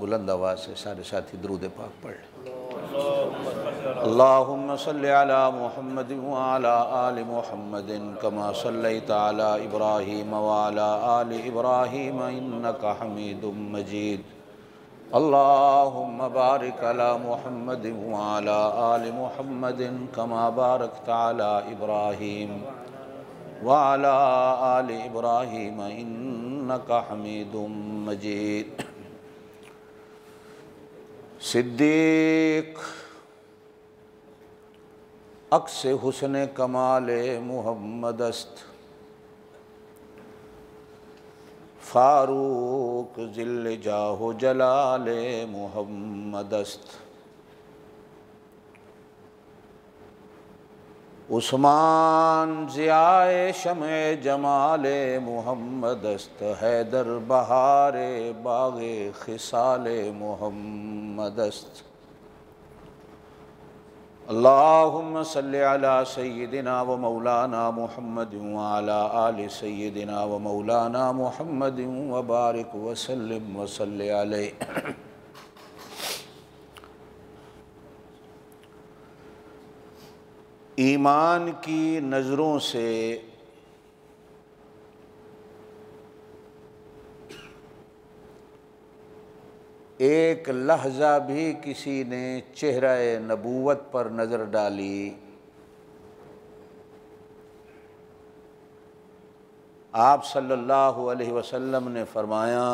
बुलंद आवाज़ से सारे साथी दरूद पाक पढ़ लें। अल्लाहुम्मा सल्लि अला मुहम्मद व अला आलि मुहम्मद कमा सल्लैता अला इब्राहीम व अला आलि इब्राहीम इन्नका हमीदुम मजीद। अल्लाहुम्मा बारिक अला मुहम्मद व अला आलि मुहम्मद कमा बारकता अला इब्राहीम व अला आलि इब्राहीम इन्नका हमीदुम मजीद। सिद्दीक़ अक्स हुस्न कमाले मुहम्मद अस्त, फारूक ज़िल्ल जाहो जलाले मुहम्मद अस्त, उस्मान ज़ियाए शमे जमाले मुहम्मद अस्त, हैदर बहारे बागे खिसाले मुहम्मद अस्त। अल्लाहुम्मा सल्लि अला सय्यिदिना व मौलाना मुहम्मद व अला आलि सय्यिदिना व मौलाना मुहम्मद व बारिक व सल्लिम व सल्लि अलैहि। ईमान की नज़रों से एक लहज़ा भी किसी ने चेहरे नबूवत पर नज़र डाली, आप सल्लल्लाहु अलैहि वसल्लम ने फरमाया,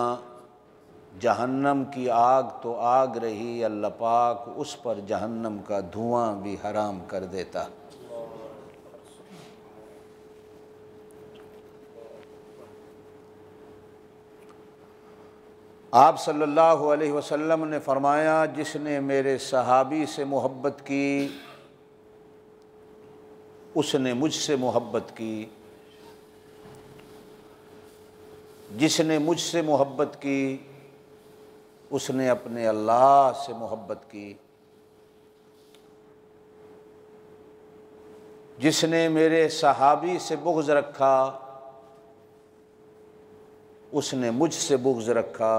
जहन्नम की आग तो आग रही, अल्लाह पाक उस पर जहन्नम का धुआं भी हराम कर देता। आप सल्लल्लाहु अलैहि वसल्लम ने फरमाया, जिसने मेरे सहाबी से मोहब्बत की उसने मुझसे मोहब्बत की, जिसने मुझसे मोहब्बत की उसने अपने अल्लाह से मोहब्बत की। जिसने मेरे सहाबी से बुग़्ज़ रखा उसने मुझसे बुग़्ज़ रखा,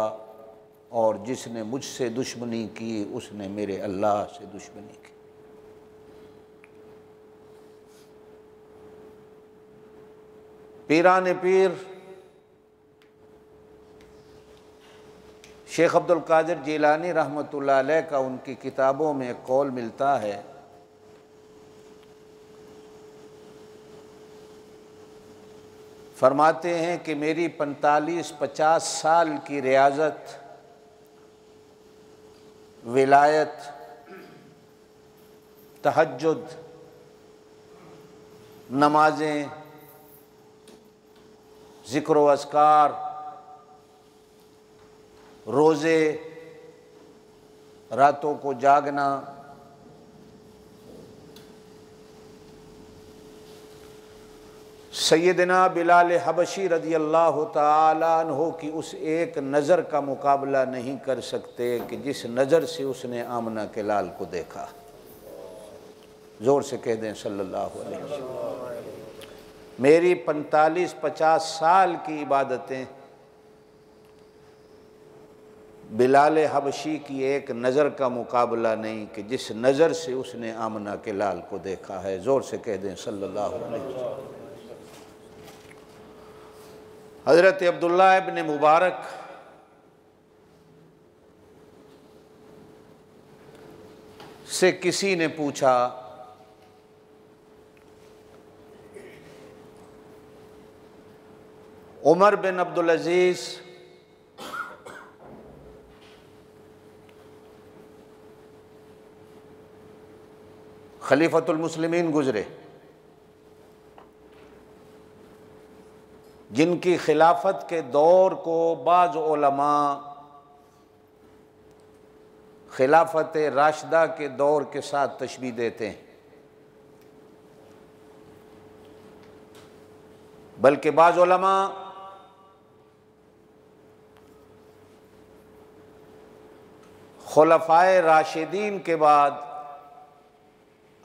और जिसने मुझसे दुश्मनी की उसने मेरे अल्लाह से दुश्मनी की। पीरान पीर शेख अब्दुल कादिर जिलानी रहमतुल्लाह अलैह का उनकी किताबों में एक कौल मिलता है, फरमाते हैं कि मेरी 45-50 साल की रियाज़त, विलायत, तहज्जुद, नमाजें, ज़िक्र व अस्कार, रोज़े, रातों को जागना, सैयदना बिलाल हबशी रज़ी अल्लाह ताला अन्हु की उस एक नज़र का मुकाबला नहीं कर सकते कि जिस नज़र से उसने आमना के लाल को देखा। ज़ोर से कह दें सल्लल्लाहु अलैहि वसल्लम। मेरी 45-50 साल की इबादतें बिलाल हबशी की एक नज़र का मुकाबला नहीं कि जिस नज़र से उसने आमना के लाल को देखा है। ज़ोर से कह दें सल्लल्लाहु अलैहि वसल्लम। हज़रत अब्दुल्लाह इब्न मुबारक से किसी ने पूछा, उमर बिन अब्दुल अजीज़ खलीफतुल मुस्लिमीन गुज़रे, जिनकी खिलाफत के दौर को बाज़ उलमा खिलाफत राशिदा के दौर के साथ तशबीह देते हैं, बल्कि बाज़ उलमा खुलफ़ाए राशिदीन के बाद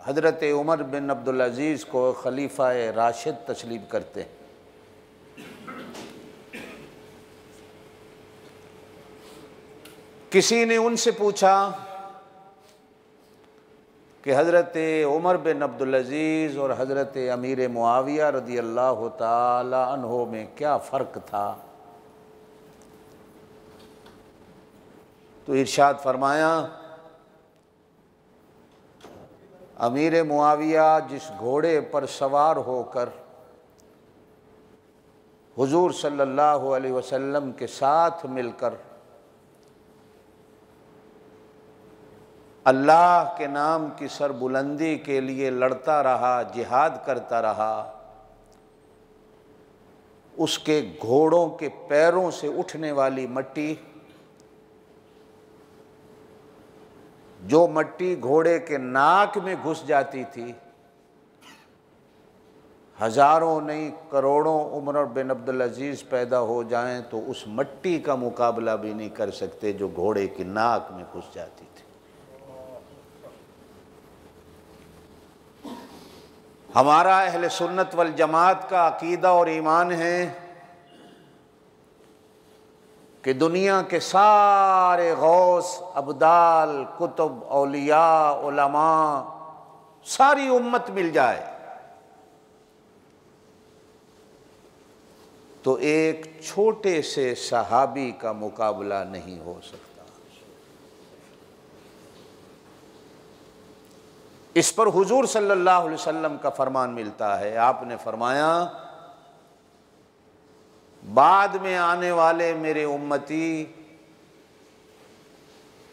हज़रत उमर बिन अब्दुल अज़ीज़ को खलीफ़ाए राशिद तस्लीम करते हैं। किसी ने उनसे पूछा कि हज़रत उमर बिन अब्दुल अज़ीज़ और हज़रत अमीर मुआविया रज़ी अल्लाह ताला अन्हो में क्या फ़र्क था? तो इरशाद फरमाया, अमीर मुआविया जिस घोड़े पर सवार होकर हुजूर सल्लल्लाहु अलैहि वसल्लम के साथ मिलकर अल्लाह के नाम की सरबुलंदी के लिए लड़ता रहा, जिहाद करता रहा, उसके घोड़ों के पैरों से उठने वाली मट्टी, जो मट्टी घोड़े के नाक में घुस जाती थी, हज़ारों नहीं करोड़ों उमर बिन अब्दुल अज़ीज़ पैदा हो जाएं तो उस मट्टी का मुकाबला भी नहीं कर सकते जो घोड़े की नाक में घुस जाती थी। हमारा अहले सुन्नत वल जमात का अकीदा और ईमान है कि दुनिया के सारे गौस, अब्दाल, कुतुब, औलिया, उलमा, सारी उम्मत मिल जाए तो एक छोटे से सहाबी का मुकाबला नहीं हो सकता। इस पर हुजूर सल्लल्लाहु अलैहि वसल्लम का फरमान मिलता है। आपने फरमाया, बाद में आने वाले मेरे उम्मती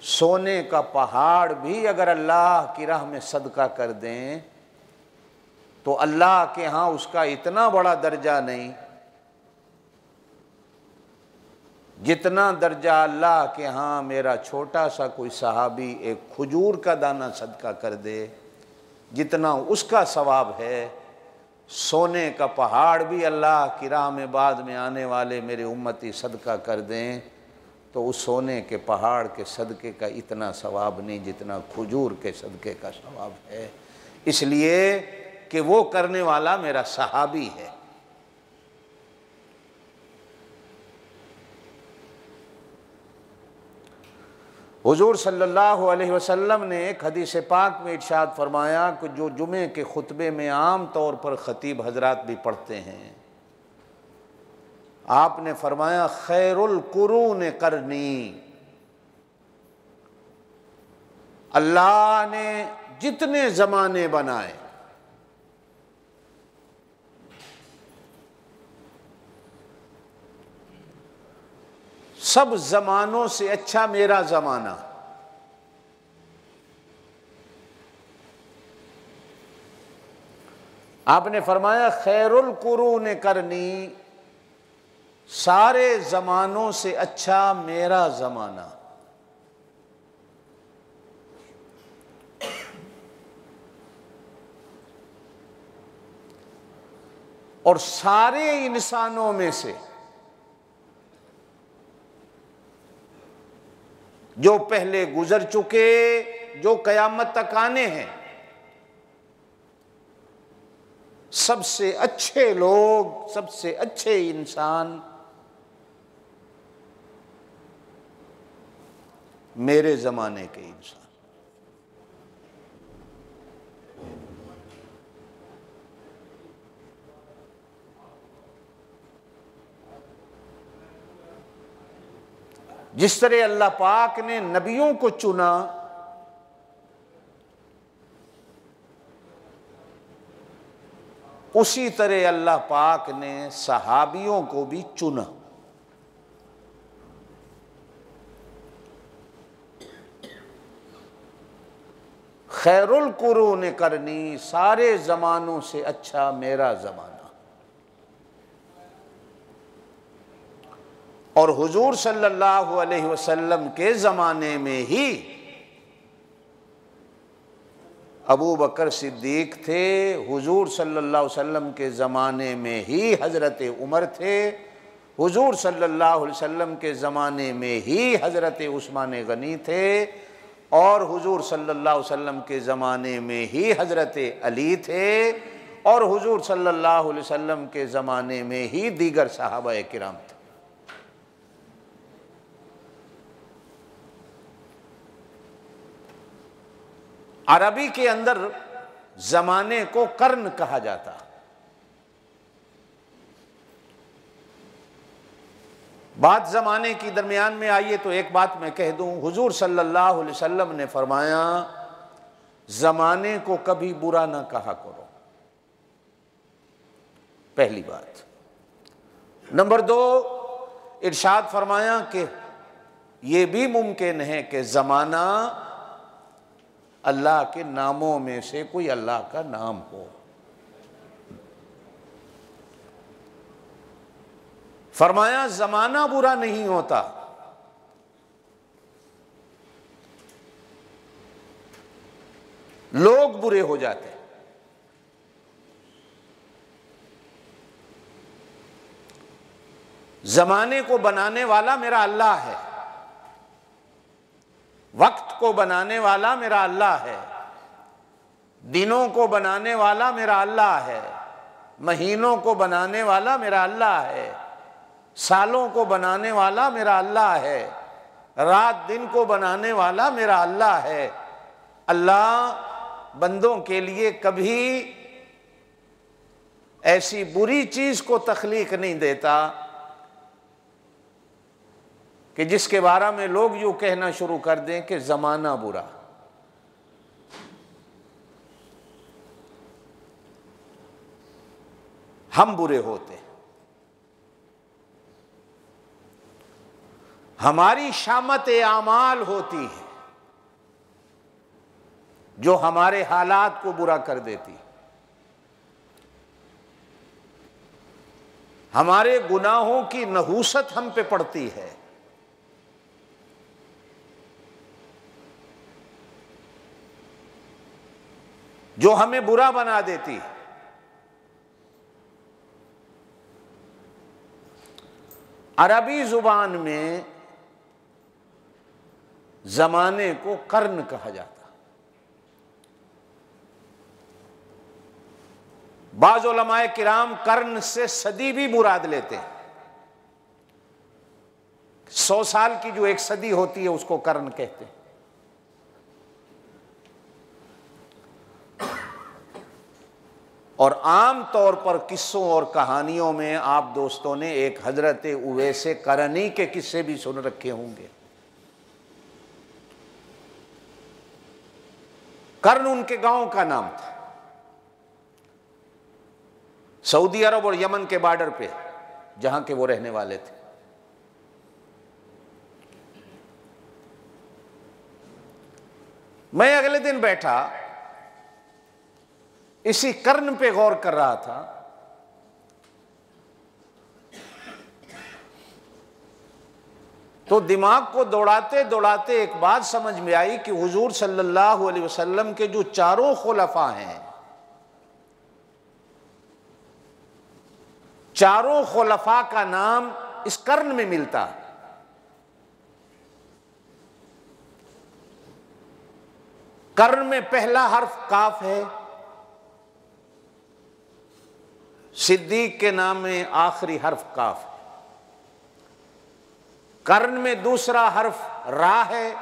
सोने का पहाड़ भी अगर अल्लाह की राह में सदका कर दें तो अल्लाह के यहाँ उसका इतना बड़ा दर्जा नहीं जितना दर्जा अल्लाह के यहाँ मेरा छोटा सा कोई सहाबी एक खजूर का दाना सदका कर दे, जितना उसका सवाब है सोने का पहाड़ भी अल्लाह की राह में बाद में आने वाले मेरे उम्मती सदका कर दें तो उस सोने के पहाड़ के सदके का इतना सवाब नहीं जितना खजूर के सदके का सवाब है, इसलिए कि वो करने वाला मेरा सहाबी है। हुजूर सल्लल्लाहु अलैहि वसल्लम ने एक हदीस पाक में इरशाद फरमाया कि जो जुमे के खुतबे में आम तौर पर खतीब हजरात भी पढ़ते हैं, आपने फरमाया खैरुल कुरून करनी, अल्लाह ने जितने ज़माने बनाए सब ज़मानों से अच्छा मेरा ज़माना। आपने फरमाया खैरुल कुरून करनी, सारे ज़मानों से अच्छा मेरा ज़माना। और सारे इंसानों में से जो पहले गुजर चुके, जो कयामत तक आने हैं, सबसे अच्छे लोग, सबसे अच्छे इंसान मेरे ज़माने के इंसान। जिस तरह अल्लाह पाक ने नबियों को चुना, उसी तरह अल्लाह पाक ने सहाबियों को भी चुना। खैरुल कुरून करनी, सारे ज़मानों से अच्छा मेरा ज़माना। और हुजूर सल्लल्लाहु अलैहि वसल्लम के ज़माने में ही अबू बकर सिद्दीक थे, हुजूर सल्लल्लाहु अलैहि वसल्लम के ज़माने में ही हज़रत उमर थे, हुजूर सल्लल्लाहु अलैहि वसल्लम के ज़माने में ही हज़रत उस्मान गनी थे, और हुजूर सल्लल्लाहु अलैहि वसल्लम के ज़माने में ही हज़रत अली थे, और हुजूर सल्लल्लाहु अलैहि वसल्लम के ज़माने में ही दीगर सहाबाए किराम थे। अरबी के अंदर ज़माने को कर्न कहा जाता। बात ज़माने की दरमियान में आइए तो एक बात मैं कह दूं, हुजूर सल्लल्लाहु अलैहि वसल्लम ने फरमाया ज़माने को कभी बुरा ना कहा करो, पहली बात। नंबर दो, इरशाद फरमाया कि यह भी मुमकिन है कि ज़माना अल्लाह के नामों में से कोई अल्लाह का नाम हो। फरमाया ज़माना बुरा नहीं होता, लोग बुरे हो जाते। ज़माने को बनाने वाला मेरा अल्लाह है, वक्त को बनाने वाला मेरा अल्लाह है, दिनों को बनाने वाला मेरा अल्लाह है, महीनों को बनाने वाला मेरा अल्लाह है, सालों को बनाने वाला मेरा अल्लाह है, रात दिन को बनाने वाला मेरा अल्लाह है। अल्लाह बंदों के लिए कभी ऐसी बुरी चीज को तख्लीक नहीं देता कि जिसके बारे में लोग यूं कहना शुरू कर दें कि जमाना बुरा। हम बुरे होते, हमारी शामत आमाल होती है जो हमारे हालात को बुरा कर देती, हमारे गुनाहों की नहूसत हम पे पड़ती है, जो हमें बुरा बना देती है। अरबी जुबान में जमाने को कर्न कहा जाता। बाज़ उलमाए किराम कर्न से सदी भी मुराद लेते हैं। 100 साल की जो एक सदी होती है उसको कर्न कहते हैं। और आम तौर पर किस्सों और कहानियों में आप दोस्तों ने एक हजरत उवैसे करनी के किस्से भी सुन रखे होंगे। कर्न उनके गांव का नाम था, सऊदी अरब और यमन के बॉर्डर पे, जहां के वो रहने वाले थे। मैं अगले दिन बैठा इसी कर्न पे गौर कर रहा था। तो दिमाग को दौड़ाते दौड़ाते एक बात समझ में आई कि हुजूर सल्लल्लाहु अलैहि वसल्लम के जो चारों खुलफा हैं, चारों खुलफा का नाम इस कर्न में मिलता है। कर्न में पहला हर्फ काफ है, सिद्दीक के नाम में आखिरी हर्फ काफ है। कर्न में दूसरा हर्फ रा है,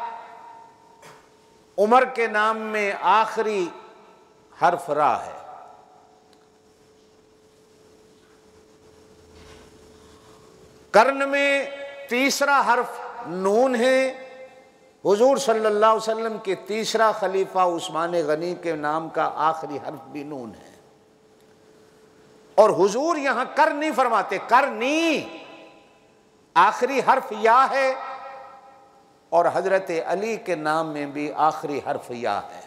उमर के नाम में आखिरी हर्फ रा है। कर्न में तीसरा हर्फ नून है। हुजूर सल्लल्लाहु अलैहि वसल्लम के तीसरा खलीफा उस्मान गनी के नाम का आखिरी हर्फ भी नून है। और हुजूर यहां कर नहीं फरमाते, करनी आखिरी हर्फ या है, और हजरत अली के नाम में भी आखिरी हर्फ या है।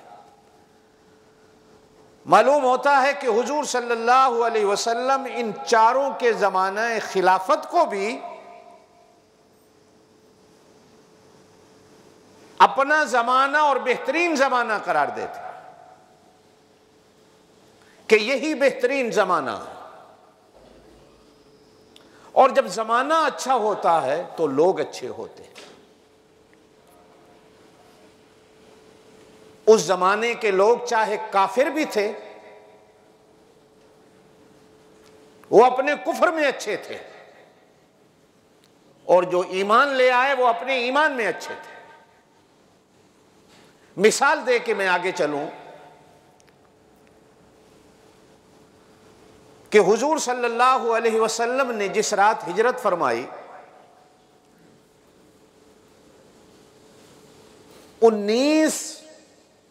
मालूम होता है कि हुजूर सल्लल्लाहु अलैहि वसल्लम इन चारों के ज़माने खिलाफत को भी अपना ज़माना और बेहतरीन ज़माना करार देते कि यही बेहतरीन ज़माना है। और जब ज़माना अच्छा होता है तो लोग अच्छे होते हैं। उस जमाने के लोग चाहे काफिर भी थे, वो अपने कुफ्र में अच्छे थे, और जो ईमान ले आए वो अपने ईमान में अच्छे थे। मिसाल दे के मैं आगे चलूं कि हुजूर सल्लल्लाहु अलैहि वसल्लम ने जिस रात हिजरत फरमाई, 19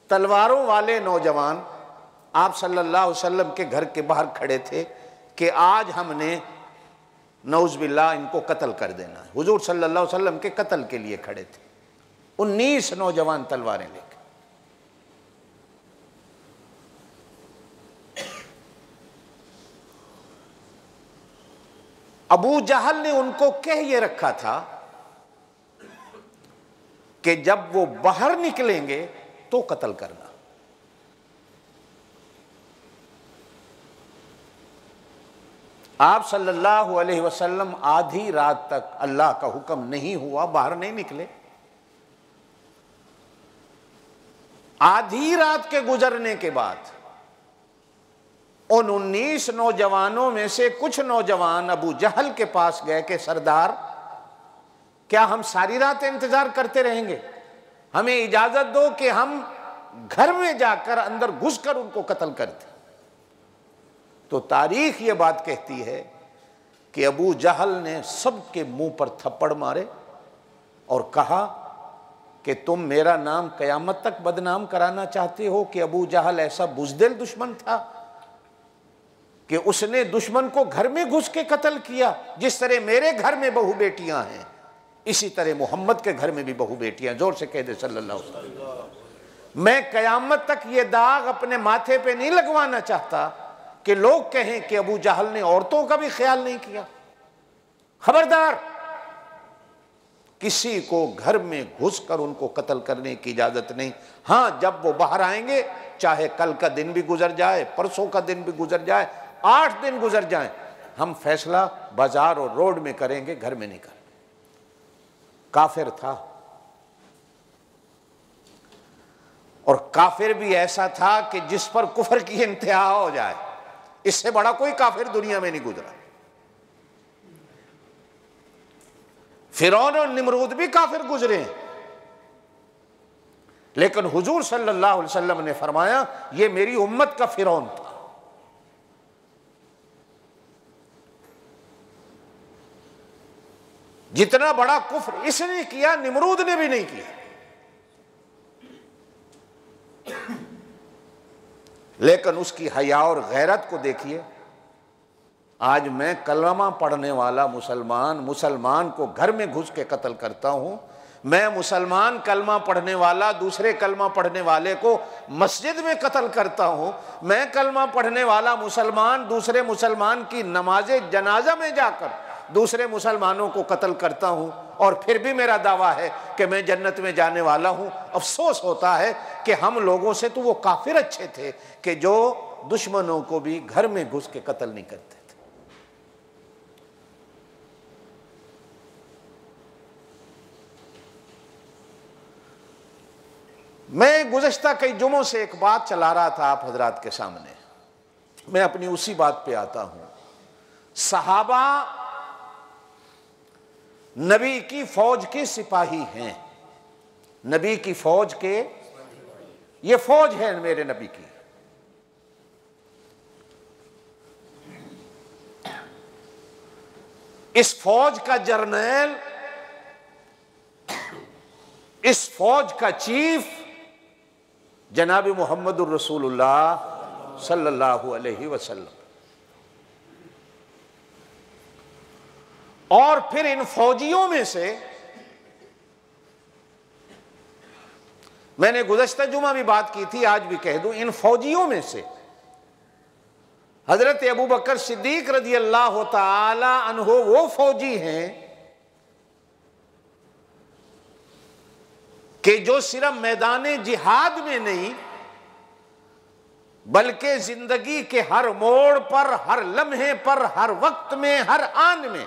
तलवारों वाले नौजवान आप सल्लल्लाहु अलैहि वसल्लम के घर के बाहर खड़े थे कि आज हमने नऊज़ बिल्लाह इनको कत्ल कर देना है। हुजूर सल्लल्लाहु अलैहि वसल्लम के कत्ल के लिए खड़े थे 19 नौजवान तलवारें लेकर। अबू जहल ने उनको कह ये रखा था कि जब वो बाहर निकलेंगे तो कत्ल करना। आप सल्लल्लाहु अलैहि वसल्लम आधी रात तक अल्लाह का हुक्म नहीं हुआ, बाहर नहीं निकले। आधी रात के गुजरने के बाद उन 19 नौजवानों में से कुछ नौजवान अबू जहल के पास गए कि सरदार, क्या हम सारी रात इंतजार करते रहेंगे? हमें इजाजत दो कि हम घर में जाकर अंदर घुसकर उनको कत्ल कर दें। तो तारीख ये बात कहती है कि अबू जहल ने सबके मुंह पर थप्पड़ मारे और कहा कि तुम मेरा नाम कयामत तक बदनाम कराना चाहते हो कि अबू जहल ऐसा बुज़दिल दुश्मन था कि उसने दुश्मन को घर में घुस के कत्ल किया। जिस तरह मेरे घर में बहू बेटियां हैं, इसी तरह मोहम्मद के घर में भी बहू बेटियां। जोर से कह दे सल्लल्लाहु अलैहि वसल्लम। मैं कयामत तक ये दाग अपने माथे पे नहीं लगवाना चाहता कि लोग कहें कि अबू जहल ने औरतों का भी ख्याल नहीं किया। खबरदार, किसी को घर में घुसकर उनको कत्ल करने की इजाजत नहीं। हां, जब वो बाहर आएंगे, चाहे कल का दिन भी गुजर जाए, परसों का दिन भी गुजर जाए, 8 दिन गुजर जाएं, हम फैसला बाजार और रोड में करेंगे, घर में नहीं करेंगे। काफिर था, और काफिर भी ऐसा था कि जिस पर कुफर की इंतहा हो जाए, इससे बड़ा कोई काफिर दुनिया में नहीं गुजरा। फिरौन और निमरूद भी काफिर गुजरे हैं, लेकिन हुजूर सल्लल्लाहु अलैहि वसल्लम ने फरमाया ये मेरी उम्मत का फिरौन था। जितना बड़ा कुफ्र इसने किया, निमरूद ने भी नहीं किया। लेकिन उसकी हया और गैरत को देखिए। आज मैं कलमा पढ़ने वाला मुसलमान को घर में घुस के कत्ल करता हूं। मैं मुसलमान कलमा पढ़ने वाला दूसरे कलमा पढ़ने वाले को मस्जिद में कत्ल करता हूं। मैं कलमा पढ़ने वाला मुसलमान दूसरे मुसलमान की नमाज़े जनाजा में जाकर दूसरे मुसलमानों को कत्ल करता हूं, और फिर भी मेरा दावा है कि मैं जन्नत में जाने वाला हूं। अफसोस होता है कि हम लोगों से तो वो काफिर अच्छे थे कि जो दुश्मनों को भी घर में घुस के कत्ल नहीं करते थे। मैं गुज़श्ता कई जुमों से एक बात चला रहा था आप हजरात के सामने। मैं अपनी उसी बात पे आता हूं। सहाबा नबी की फौज के सिपाही हैं। नबी की फौज के, ये फौज है मेरे नबी की। इस फौज का जर्नल, इस फौज का चीफ जनाब मुहम्मदुर रसूलुल्लाह सल्लल्लाहु अलैहि वसल्लम। और फिर इन फौजियों में से मैंने गुज़श्ता जुमा भी बात की थी, आज भी कह दूं, इन फौजियों में से हजरत अबू बकर सिद्दीक रज़ी अल्लाह ताला अन्हो वो फौजी हैं कि जो सिर्फ मैदान जिहाद में नहीं बल्कि जिंदगी के हर मोड़ पर, हर लम्हे पर, हर वक्त में, हर आन में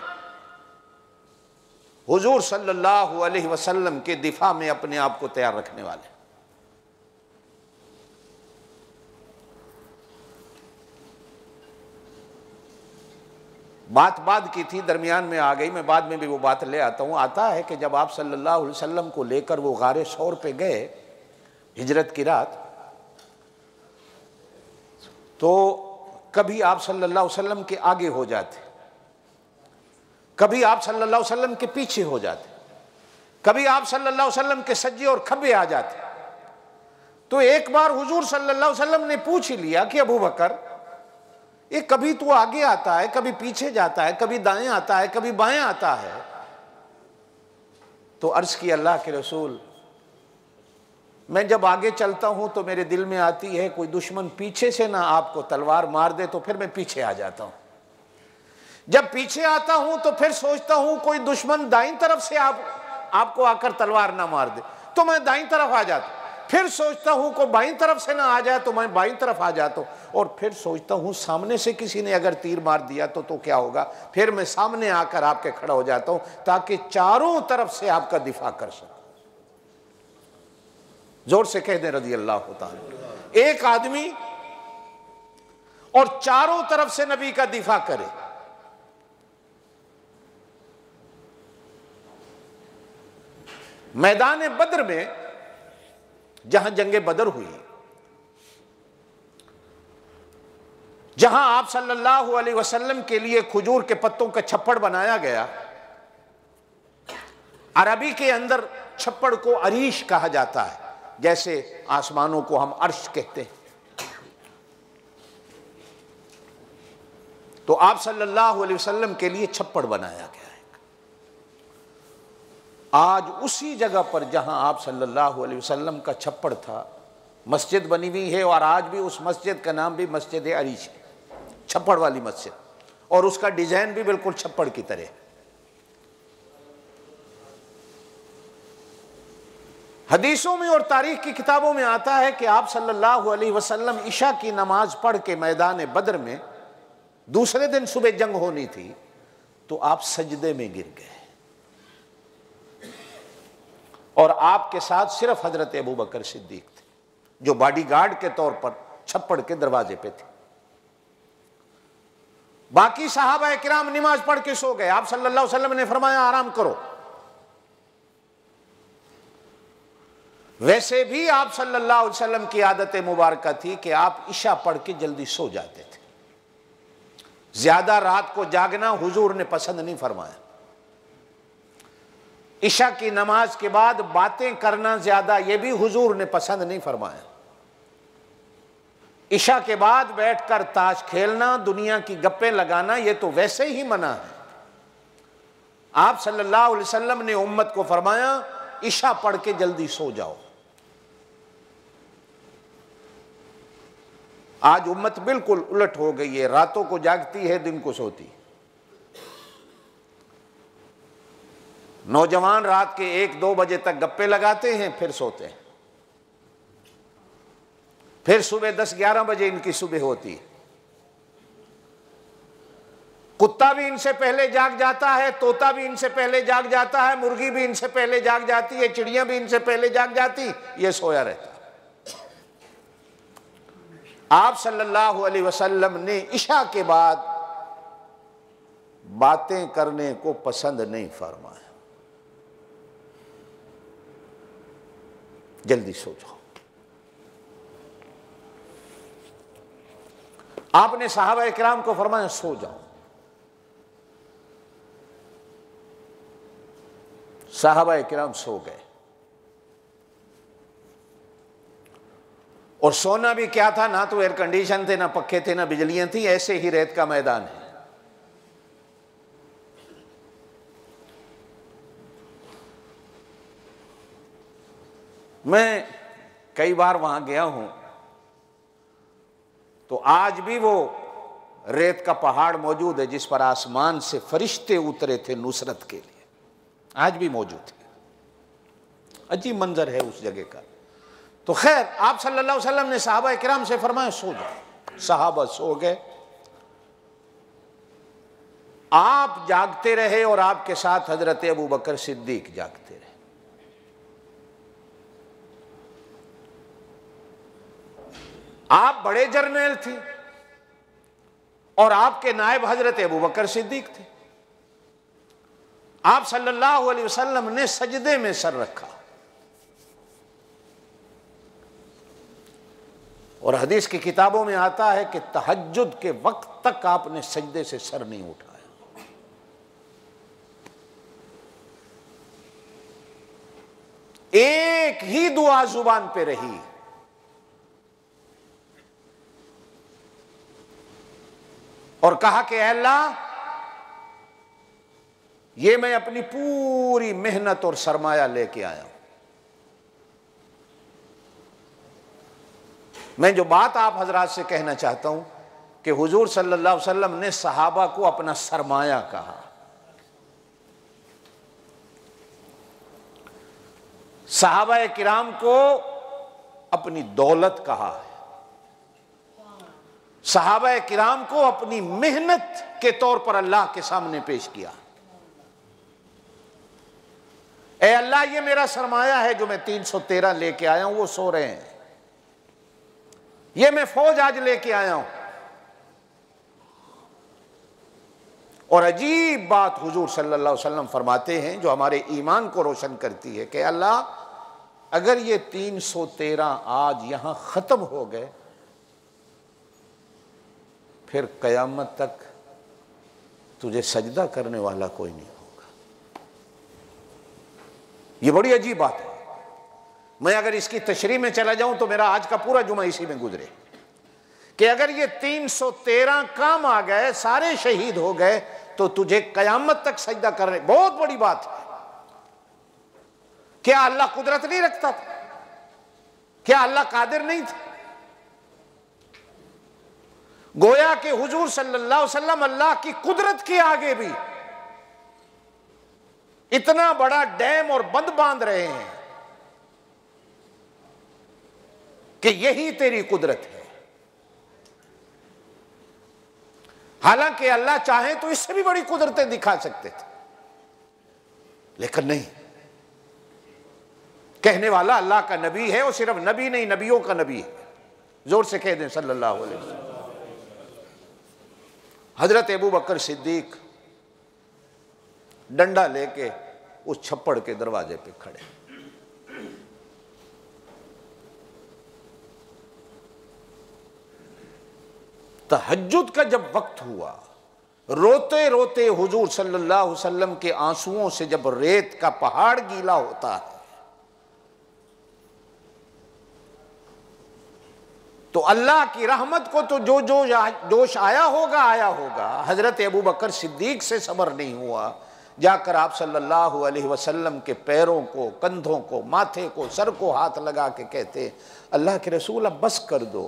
हुजूर सल्लल्लाहु अलैहि वसल्लम के दिफा में अपने आप को तैयार रखने वाले। बात की थी, दरमियान में आ गई, मैं बाद में भी वो बात ले आता हूं। आता है कि जब आप सल्लल्लाहु अलैहि वसल्लम को लेकर वो गारे सौर पे गए हिजरत की रात, तो कभी आप सल्लल्लाहु अलैहि वसल्लम के आगे हो जाते, कभी आप सल्लल्लाहु अलैहि वसल्लम के पीछे हो जाते, कभी आप सल्लल्लाहु अलैहि वसल्लम के सज्जे और खब्बे आ जाते। तो एक बार हुजूर सल्लल्लाहु अलैहि वसल्लम ने पूछ ही लिया कि अबू बकर, ये कभी तो आगे आता है, कभी पीछे जाता है, कभी दाएं आता है, कभी बाएं आता है। तो अर्ज की अल्लाह के रसूल, मैं जब आगे चलता हूं तो मेरे दिल में आती है कोई दुश्मन पीछे से ना आपको तलवार मार दे, तो फिर मैं पीछे आ जाता हूं। जब पीछे आता हूं तो फिर सोचता हूं कोई दुश्मन दाईं तरफ से आपको आकर तलवार ना मार दे, तो मैं दाईं तरफ आ जाता हूं। फिर सोचता हूं कोई बाईं तरफ से ना आ जाए तो मैं बाईं तरफ आ जाता हूं। और फिर सोचता हूं सामने से किसी ने अगर तीर मार दिया तो क्या होगा। फिर मैं सामने आकर आपके खड़ा हो जाता हूं ताकि चारों तरफ से आपका दिफा कर सकूं। जोर से कह दे रज़ी अल्लाह ताला। एक आदमी और चारों तरफ से नबी का दिफा करे। मैदान बद्र में, जहां जंगे बदर हुई, जहां आप सल्लल्लाहु अलैहि वसल्लम के लिए खजूर के पत्तों का छप्पड़ बनाया गया। अरबी के अंदर छप्पड़ को अरीश कहा जाता है, जैसे आसमानों को हम अर्श कहते हैं। तो आप सल्लल्लाहु अलैहि वसल्लम के लिए छप्पड़ बनाया गया है। आज उसी जगह पर जहां आप सल्लल्लाहु अलैहि वसल्लम का छप्पड़ था, मस्जिद बनी हुई है, और आज भी उस मस्जिद का नाम भी मस्जिद अरीश है, छप्पड़ वाली मस्जिद, और उसका डिजाइन भी बिल्कुल छप्पड़ की तरह। हदीसों में और तारीख की किताबों में आता है कि आप सल्लल्लाहु अलैहि वसल्लम इशा की नमाज पढ़ के मैदान बद्र में दूसरे दिन सुबह जंग होनी थी तो आप सजदे में गिर गए और आपके साथ सिर्फ हजरत अबू बकर सिद्दीक थे जो बॉडीगार्ड के तौर पर छप्पड़ के दरवाजे पे थे। बाकी सहाबा किराम नमाज पढ़ के सो गए। आप सल्लल्लाहु अलैहि वसल्लम ने फरमाया आराम करो। वैसे भी आप सल्लल्लाहु अलैहि वसल्लम की आदत मुबारक थी कि आप इशा पढ़ के जल्दी सो जाते थे। ज्यादा रात को जागना हुजूर ने पसंद नहीं फरमाया। इशा की नमाज के बाद बातें करना ज्यादा, यह भी हुजूर ने पसंद नहीं फरमाया। इशा के बाद बैठकर ताश खेलना, दुनिया की गप्पे लगाना, यह तो वैसे ही मना है। आप सल्लल्लाहु अलैहि वसल्लम ने उम्मत को फरमाया इशा पढ़ के जल्दी सो जाओ। आज उम्मत बिल्कुल उलट हो गई है, रातों को जागती है, दिन को सोती। नौजवान रात के 1-2 बजे तक गप्पे लगाते हैं, फिर सोते हैं, फिर सुबह 10-11 बजे इनकी सुबह होती है। कुत्ता भी इनसे पहले जाग जाता है, तोता भी इनसे पहले जाग जाता है, मुर्गी भी इनसे पहले जाग जाती है, चिड़िया भी इनसे पहले जाग जाती, ये सोया रहता। आप सल्लल्लाहु अलैहि वसल्लम ने इशा के बाद बातें करने को पसंद नहीं फरमाया। जल्दी सो जाओ। आपने सहाबा किराम को फरमाया सो जाओ। सहाबा किराम सो गए। और सोना भी क्या था, ना तो एयर कंडीशन थे, ना पक्खे थे, ना बिजलियां थी, ऐसे ही रेत का मैदान है। मैं कई बार वहां गया हूं तो आज भी वो रेत का पहाड़ मौजूद है जिस पर आसमान से फरिश्ते उतरे थे नुसरत के लिए, आज भी मौजूद है। अजीब मंजर है उस जगह का। तो खैर, आप सल्लल्लाहु अलैहि वसल्लम ने सहाबा किराम से फरमाया सो जाओ। सहाबा सो गए। आप जागते रहे और आपके साथ हजरत अबू बकर सिद्दीक जागते रहे। आप बड़े जर्नैल थे और आपके नायब हजरत अबू बकर सिद्दीक थे। आप सल्लल्लाहु अलैहि वसल्लम ने सजदे में सर रखा और हदीस की किताबों में आता है कि तहज्जुद के वक्त तक आपने सजदे से सर नहीं उठाया। एक ही दुआ जुबान पे रही, और कहा कि अल्लाह, ये मैं अपनी पूरी मेहनत और सरमाया लेके आया हूं। मैं जो बात आप हजरात से कहना चाहता हूं कि हुजूर सल्लल्लाहु अलैहि वसल्लम ने सहाबा को अपना सरमाया कहा। सहाबा किराम को अपनी दौलत कहा है। सहाबा किराम को अपनी मेहनत के तौर पर अल्लाह के सामने पेश किया। ए अल्लाह, ये मेरा सरमाया है जो मैं 313 लेके आया हूं, वो सो रहे हैं। ये मैं फौज आज लेके आया हूं। और अजीब बात हुजूर सल्लल्लाहु अलैहि वसल्लम फरमाते हैं जो हमारे ईमान को रोशन करती है कि अल्लाह, अगर ये 313 आज यहां खत्म हो गए, फिर कयामत तक तुझे सजदा करने वाला कोई नहीं होगा। ये बड़ी अजीब बात है। मैं अगर इसकी तशरीह में चला जाऊं तो मेरा आज का पूरा जुमा इसी में गुजरे कि अगर ये 313 काम आ गए, सारे शहीद हो गए, तो तुझे कयामत तक सजदा करने, बहुत बड़ी बात है। क्या अल्लाह कुदरत नहीं रखता था? क्या अल्लाह कादिर नहीं था? गोया कि हुजूर सल्लल्लाहु अलैहि वसल्लम अल्लाह की कुदरत के आगे भी इतना बड़ा डैम और बंद बांध रहे हैं कि यही तेरी कुदरत है। हालांकि अल्लाह चाहे तो इससे भी बड़ी कुदरतें दिखा सकते थे, लेकिन नहीं। कहने वाला अल्लाह का नबी है, और सिर्फ नबी नहीं, नबियों का नबी है। जोर से कह दें सल्लल्लाहु अलैहि वसल्लम। हजरत अबू बकर सिद्दीक डंडा लेके उस छप्पड़ के दरवाजे पे खड़े। तहज्जुद का जब वक्त हुआ, रोते रोते हुजूर सल्लल्लाहु अलैहि वसल्लम के आंसुओं से जब रेत का पहाड़ गीला होता है, तो अल्लाह की रहमत को तो जो जो जोश आया होगा। हजरत अबू बकर सिद्दीक से सब्र नहीं हुआ, जाकर आप सल्लल्लाहु अलैहि वसल्लम के पैरों को, कंधों को, माथे को, सर को हाथ लगा के कहते, अल्लाह के रसूल अब बस कर दो,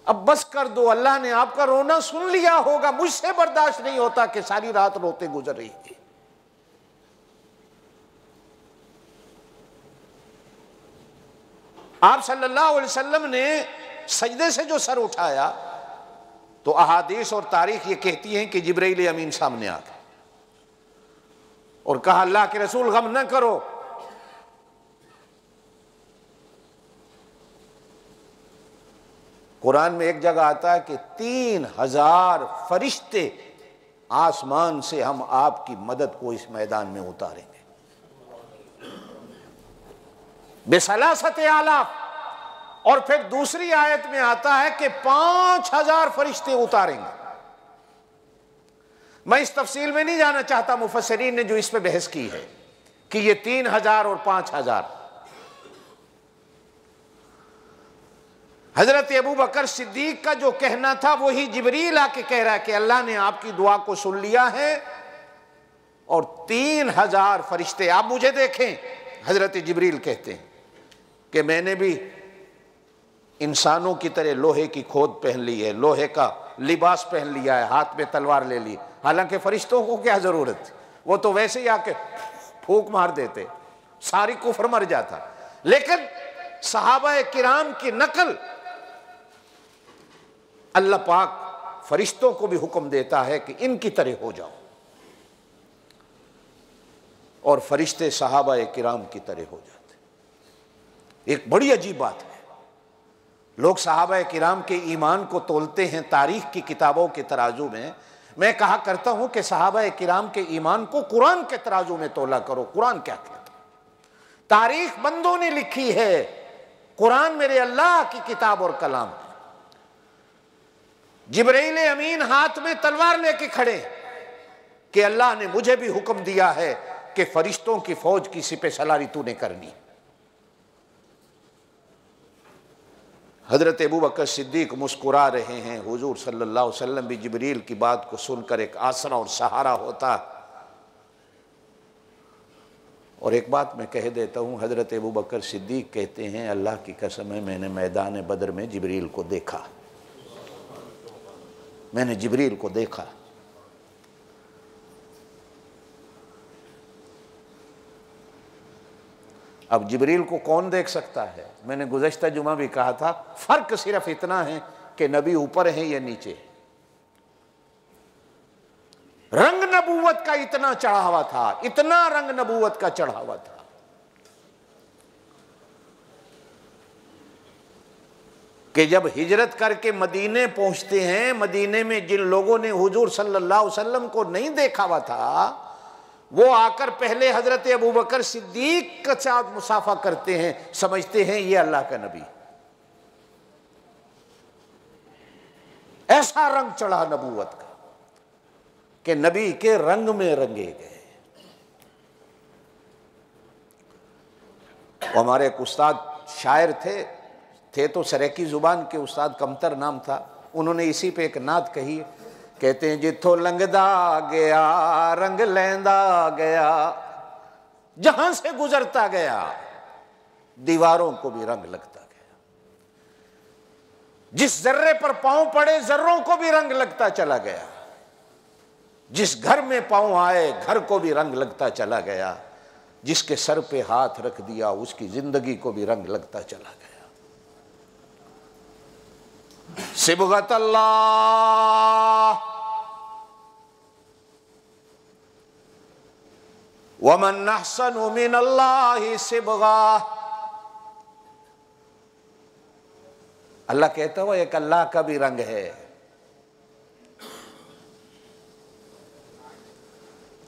अब बस कर दो, अल्लाह ने आपका रोना सुन लिया होगा, मुझसे बर्दाश्त नहीं होता कि सारी रात रोते गुजर रही थी। आप सल्लल्लाहु अलैहि वसल्लम ने सजदे से जो सर उठाया, तो अहादीस और तारीख ये कहती है कि जिब्रील अमीन सामने आ गए और कहा, अल्लाह के रसूल गम न करो, कुरान में एक जगह आता है कि 3000 फरिश्ते आसमान से हम आपकी मदद को इस मैदान में उतारेंगे, बेसलासत आलाफ। और फिर दूसरी आयत में आता है कि 5000 फरिश्ते उतारेंगे। मैं इस तफसील में नहीं जाना चाहता, मुफस्सिरीन ने जो इस पे बहस की है कि ये 3000 और 5000। हजरत अबू बकर सिद्दीक का जो कहना था वही जिब्रील आके कह रहा है कि अल्लाह ने आपकी दुआ को सुन लिया है, और 3000 फरिश्ते। आप मुझे देखें, हजरत जिब्रील कहते हैं कि मैंने भी इंसानों की तरह लोहे की खोद पहन ली है, लोहे का लिबास पहन लिया है, हाथ में तलवार ले ली। हालांकि फरिश्तों को क्या जरूरत थी, वो तो वैसे ही आके फूंक मार देते, सारी कुफर मर जाता। लेकिन सहाबा किराम की नकल, अल्लाह पाक फरिश्तों को भी हुक्म देता है कि इनकी तरह हो जाओ, और फरिश्ते सहाबा किराम की तरह हो जाते। एक बड़ी अजीब बात है, लोग सहाबा किराम के ईमान को तोलते हैं तारीख की किताबों के तराजू में। मैं कहा करता हूं कि सहाबा किराम के ईमान को कुरान के तराजू में तोला करो। कुरान क्या कहता है? तारीख बंदों ने लिखी है, कुरान मेरे अल्लाह की किताब और कलाम। जिब्रील अमीन हाथ में तलवार लेके खड़े कि अल्लाह ने मुझे भी हुक्म दिया है कि फरिश्तों की फौज की सिपह सलारी तूने करनी। हजरत अबू बकर सिद्दीक मुस्कुरा रहे हैं, हुजूर सल्लल्लाहु अलैहि वसल्लम भी जिब्रील की बात को सुनकर एक आसरा और सहारा होता। और एक बात मैं कह देता हूँ, हजरत अबू बकर सिद्दीक कहते हैं, अल्लाह की कसम है मैंने मैदान बदर में जिब्रील को देखा, मैंने जिब्रील को देखा। अब जिब्रील को कौन देख सकता है? मैंने गुज़श्ता जुमा भी कहा था, फर्क सिर्फ इतना है कि नबी ऊपर है या नीचे। रंग नबूवत का इतना चढ़ावा था, इतना रंग नबूवत का चढ़ावा था कि जब हिजरत करके मदीने पहुंचते हैं, मदीने में जिन लोगों ने हुजूर सल्लल्लाहु अलैहि वसल्लम को नहीं देखा हुआ था, वो आकर पहले हजरत अबू बकर सिद्दीक के साथ मुसाफा करते हैं, समझते हैं ये अल्लाह का नबी। ऐसा रंग चढ़ा नबूवत का कि नबी के रंग में रंगे गए। हमारे एक उस्ताद शायर थे तो सरेकी जुबान के उस्ताद कमतर नाम था, उन्होंने इसी पे एक नात कही, कहते हैं जिथों लंघदा गया रंग लेंदा गया, जहां से गुजरता गया दीवारों को भी रंग लगता गया, जिस जर्रे पर पांव पड़े जर्रों को भी रंग लगता चला गया, जिस घर में पांव आए घर को भी रंग लगता चला गया, जिसके सर पे हाथ रख दिया उसकी जिंदगी को भी रंग लगता चला गया। सिबगत अल्लाह वमन अहसनु मिनल्लाहि सिबगा। अल्लाह कहता है वो एक अल्लाह का भी रंग है।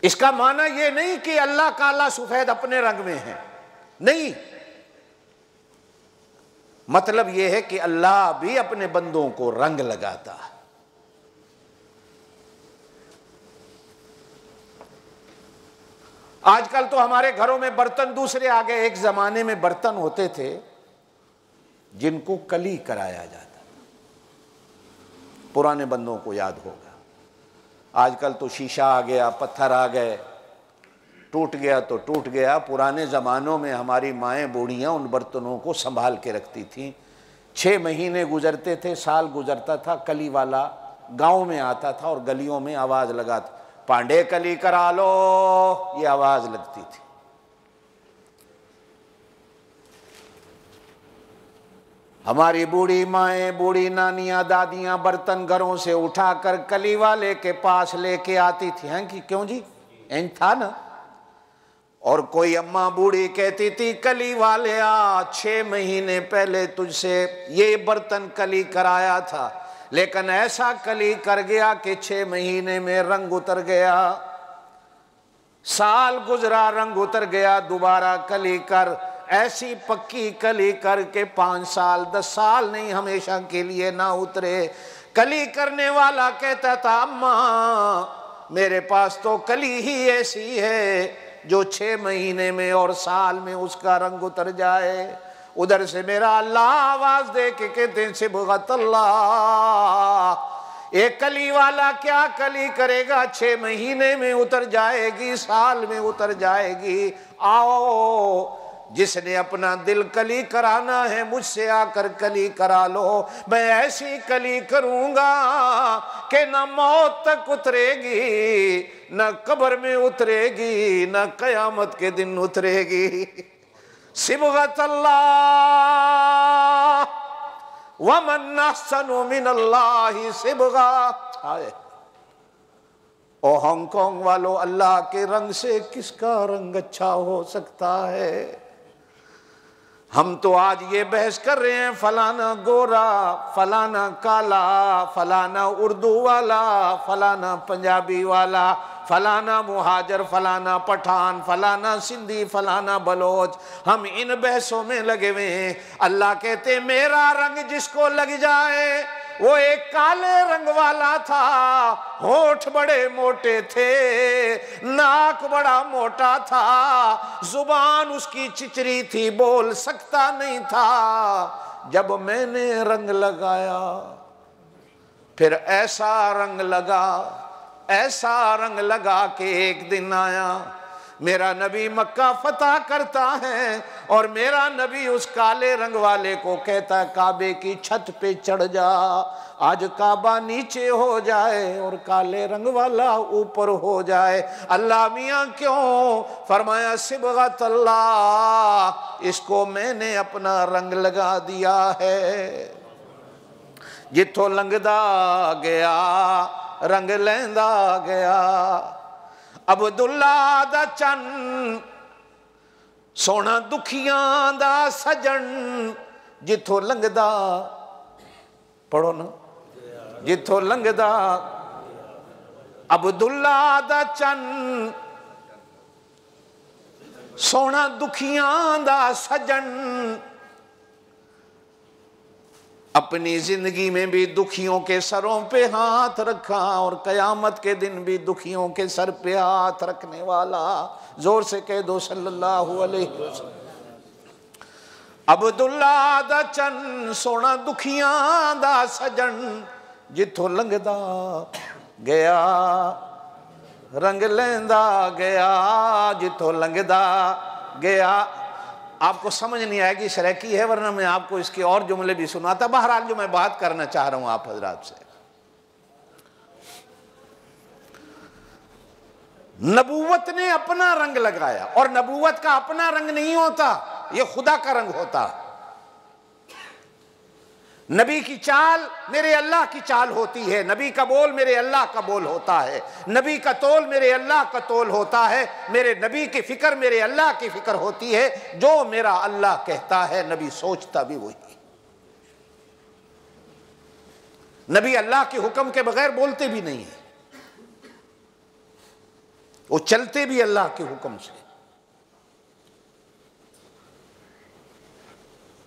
इसका माना यह नहीं कि अल्लाह काला सफेद अपने रंग में है, नहीं। मतलब यह है कि अल्लाह भी अपने बंदों को रंग लगाता है। आजकल तो हमारे घरों में बर्तन दूसरे आ गए। एक जमाने में बर्तन होते थे जिनको कली कराया जाता, पुराने बंदों को याद होगा। आजकल तो शीशा आ गया, पत्थर आ गए, टूट गया तो टूट गया। पुराने ज़मानों में हमारी माएँ बूढ़ियाँ उन बर्तनों को संभाल के रखती थीं। 6 महीने गुजरते थे, साल गुजरता था, कली वाला गांव में आता था और गलियों में आवाज़ लगाता, पांडे कली करा लो, ये आवाज़ लगती थी। हमारी बूढ़ी माएँ, बूढ़ी नानियाँ, दादियाँ बर्तन घरों से उठाकर कली वाले के पास लेके आती थी। हैं कि क्यों जी, इंज था ना। और कोई अम्मा बूढ़ी कहती थी, कली वाले आ, 6 महीने पहले तुझसे ये बर्तन कली कराया था, लेकिन ऐसा कली कर गया कि 6 महीने में रंग उतर गया। साल गुजरा, रंग उतर गया, दोबारा कली कर। ऐसी पक्की कली करके 5 साल 10 साल नहीं, हमेशा के लिए ना उतरे। कली करने वाला कहता था, अम्मा मेरे पास तो कली ही ऐसी है जो 6 महीने में और साल में उसका रंग उतर जाए। उधर से मेरा अल्लाह आवाज दे के कहते हैं, सिबगत अल्लाह। एक कली वाला क्या कली करेगा, 6 महीने में उतर जाएगी, साल में उतर जाएगी। आओ, जिसने अपना दिल कली कराना है मुझसे आकर कली करा लो। मैं ऐसी कली करूंगा कि न मौत तक उतरेगी, न कब्र में उतरेगी, न कयामत के दिन उतरेगी। सिबगत अल्लाह वमन अहसनु मिनल्लाहि सिबगा। ओ हांगकांग वालों, अल्लाह के रंग से किसका रंग अच्छा हो सकता है। हम तो आज ये बहस कर रहे हैं, फलाना गोरा, फलाना काला, फलाना उर्दू वाला, फलाना पंजाबी वाला, फलाना मुहाजर, फलाना पठान, फलाना सिंधी, फलाना बलोच। हम इन बहसों में लगे हुए हैं। अल्लाह कहते मेरा रंग जिसको लग जाए, वो एक काले रंग वाला था, होठ बड़े मोटे थे, नाक बड़ा मोटा था, जुबान उसकी चिचरी थी, बोल सकता नहीं था। जब मैंने रंग लगाया, फिर ऐसा रंग लगा, ऐसा रंग लगा कि एक दिन आया, मेरा नबी मक्का फतह करता है और मेरा नबी उस काले रंग वाले को कहता है, काबे की छत पे चढ़ जा। आज काबा नीचे हो जाए और काले रंग वाला ऊपर हो जाए। अल्लाह मियाँ क्यों? फरमाया सिबगत अल्लाह, इसको मैंने अपना रंग लगा दिया है। जिथों लंघदा गया रंग लैंदा गया। अब्दुल्ला दा चन सोना दुखियां दा सजन, जिथों लंघदा, पढ़ो ना, जिथों लंघदा। अब्दुल्ला दा चन सोना दुखियां दा सजन। अपनी जिंदगी में भी दुखियों के सरों पे हाथ रखा और कयामत के दिन भी दुखियों के सर पे हाथ रखने वाला। जोर से कह दो सल्लल्लाहु अलैहि वसल्लम। अब्दुल्ला दा चन सोना दुखियां दा सजन, जिथों लंघदा गया रंग लैंदा गया। जिथों लंघदा गया। आपको समझ नहीं आएगी शरकी है, वरना मैं आपको इसके और जुमले भी सुनाता। बहरहाल जो मैं बात करना चाह रहा हूं आप हजरात से, नबूवत ने अपना रंग लगाया और नबूवत का अपना रंग नहीं होता, यह खुदा का रंग होता। नबी की चाल मेरे अल्लाह की चाल होती है, नबी का बोल मेरे अल्लाह का बोल होता है, नबी का तोल मेरे अल्लाह का तोल होता है, मेरे नबी की फिक्र मेरे अल्लाह की फिक्र होती है। जो मेरा अल्लाह कहता है नबी सोचता भी वही। नबी अल्लाह के हुक्म के बगैर बोलते भी नहीं है, वो चलते भी अल्लाह के हुक्म से।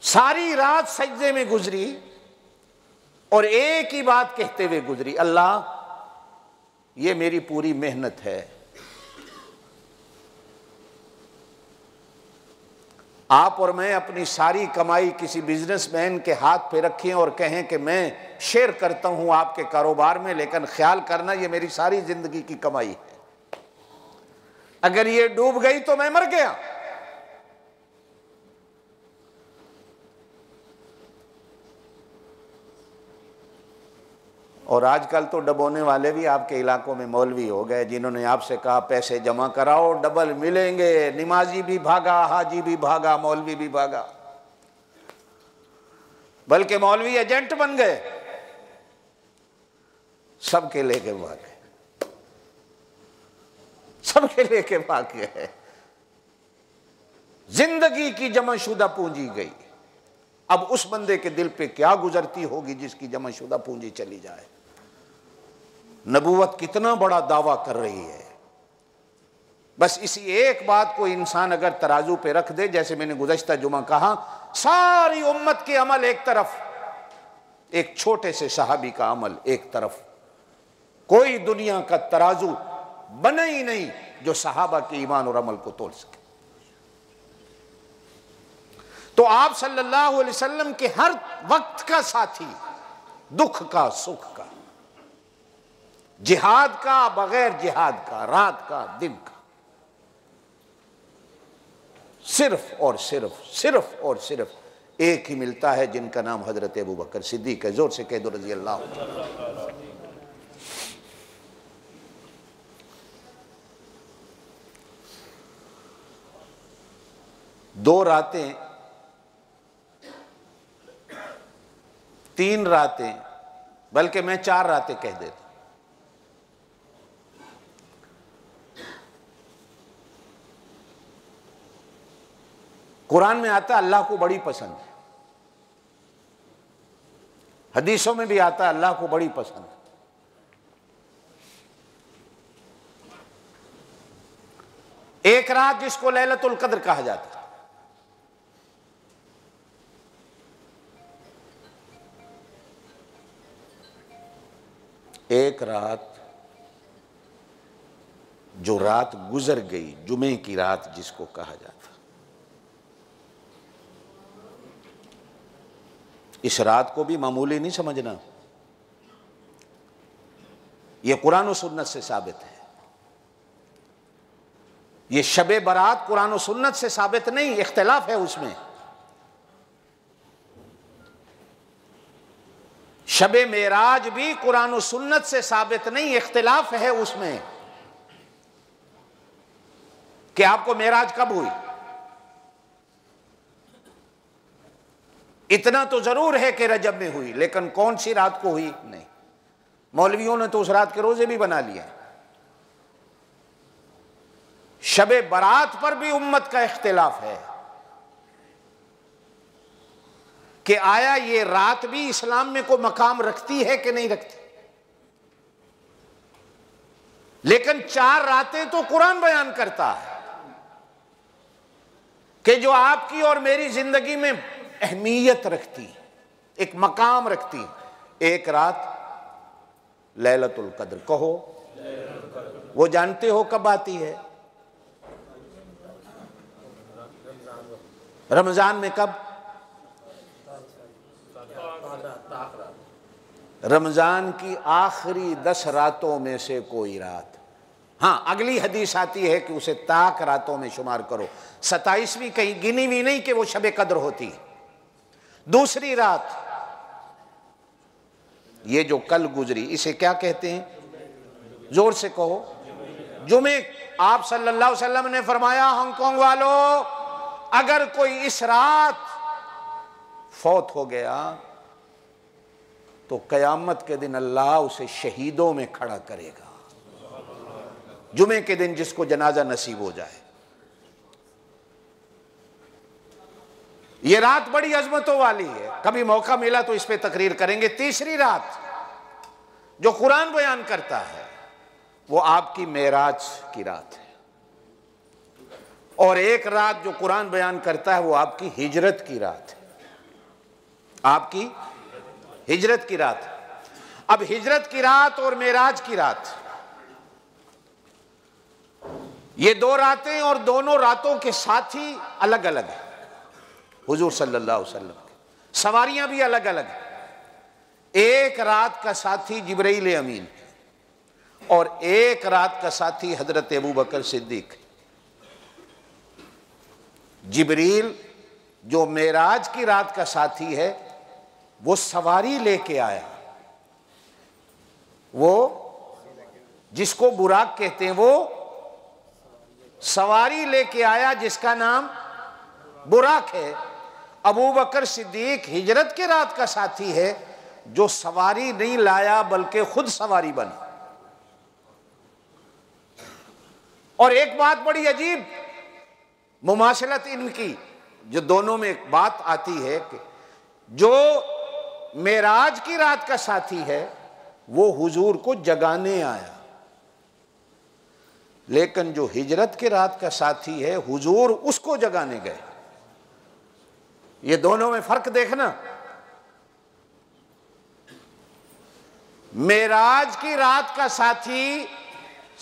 सारी रात सजदे में गुजरी और एक ही बात कहते हुए गुजरी, अल्लाह ये मेरी पूरी मेहनत है, आप और मैं अपनी सारी कमाई किसी बिजनेसमैन के हाथ पे रखें और कहें कि मैं शेयर करता हूं आपके कारोबार में, लेकिन ख्याल करना ये मेरी सारी जिंदगी की कमाई है, अगर ये डूब गई तो मैं मर गया। और आजकल तो डबोने वाले भी आपके इलाकों में मौलवी हो गए, जिन्होंने आपसे कहा पैसे जमा कराओ डबल मिलेंगे, नमाजी भी भागा, हाजी भी भागा, मौलवी भी भागा, बल्कि मौलवी एजेंट बन गए, सबके लेके भाग गए, सबके लेके भाग गए। जिंदगी की जमाशुदा पूंजी गई। अब उस बंदे के दिल पे क्या गुजरती होगी जिसकी जमाशुदा पूंजी चली जाए। नबूवत कितना बड़ा दावा कर रही है। बस इसी एक बात को इंसान अगर तराजू पे रख दे, जैसे मैंने गुज़श्ता जुमा कहा, सारी उम्मत के अमल एक तरफ, एक छोटे से सहाबी का अमल एक तरफ, कोई दुनिया का तराजू बना ही नहीं जो सहाबा के ईमान और अमल को तोल सके। तो आप सल्लल्लाहु अलैहि वसल्लम के हर वक्त का साथी, दुख का सुख का, जिहाद का बगैर जिहाद का, रात का दिन का, सिर्फ और सिर्फ, सिर्फ और सिर्फ एक ही मिलता है जिनका नाम हजरत अबू बकर सिद्दीक है। जोर से कह दो रज़ी अल्लाह। दो रातें, तीन रातें, बल्कि मैं 4 रातें कह देता। कुरान में आता है अल्लाह को बड़ी पसंद है, हदीसों में भी आता है अल्लाह को बड़ी पसंद है। एक रात जिसको लैलतुल कद्र कहा जाता है, एक रात जो रात गुजर गई, जुमे की रात जिसको कहा जाता, इस रात को भी मामूली नहीं समझना। यह कुरान और सुन्नत से साबित है। यह शबे बरात कुरान और सुन्नत से साबित नहीं, इख्तिलाफ है उसमें। शबे मेराज भी कुरान और सुन्नत से साबित नहीं, इख्तिलाफ है उसमें कि आपको मेराज कब हुई। इतना तो जरूर है कि रजब में हुई, लेकिन कौन सी रात को हुई नहीं। मौलवियों ने तो उस रात के रोजे भी बना लिए। शबे बरात पर भी उम्मत का इख्तिलाफ है कि आया ये रात भी इस्लाम में कोई मकाम रखती है कि नहीं रखती। लेकिन 4 रातें तो कुरान बयान करता है कि जो आपकी और मेरी जिंदगी में अहमियत रखती, एक मकाम रखती। एक रात लैलतुल कद्र कहो, वो जानते हो कब आती है? रमजान में। कब? रमजान की आखिरी 10 रातों में से कोई रात। हाँ, अगली हदीस आती है कि उसे ताक रातों में शुमार करो। 27वीं कहीं गिनी हुई नहीं कि वो शबे कद्र होती। दूसरी रात, ये जो कल गुजरी, इसे क्या कहते हैं? जोर से कहो। जुमे। आप सल्लल्लाहु अलैहि वसल्लम ने फरमाया, हांगकांग वालों, अगर कोई इस रात फौत हो गया तो क़यामत के दिन अल्लाह उसे शहीदों में खड़ा करेगा। जुमे के दिन जिसको जनाजा नसीब हो जाए। ये रात बड़ी अजमतों वाली है, कभी मौका मिला तो इस पे तकरीर करेंगे। तीसरी रात जो कुरान बयान करता है वो आपकी मेराज की रात है, और एक रात जो कुरान बयान करता है वो आपकी हिजरत की रात है, आपकी हिजरत की रात। अब हिजरत की रात और मेराज की रात, ये दो रातें और दोनों रातों के साथी अलग अलग है। हुजूर सल्लल्लाहु अलैहि वसल्लम की सवारियां भी अलग अलग है। एक रात का साथी जिब्राइल अमीन और एक रात का साथी हजरत अबू बकर सिद्दीक। जिब्रील जो मेराज की रात का साथी है वो सवारी लेके आया, वो जिसको बुराक कहते हैं वो सवारी लेके आया जिसका नाम बुराक है। अबू बकर सिद्दीक हिजरत के रात का साथी है जो सवारी नहीं लाया बल्कि खुद सवारी बना। और एक बात बड़ी अजीब मुमासलत इनकी जो दोनों में एक बात आती है कि जो मेराज की रात का साथी है वो हुजूर को जगाने आया, लेकिन जो हिजरत के रात का साथी है हुजूर उसको जगाने गए। ये दोनों में फर्क देखना। मेराज की रात का साथी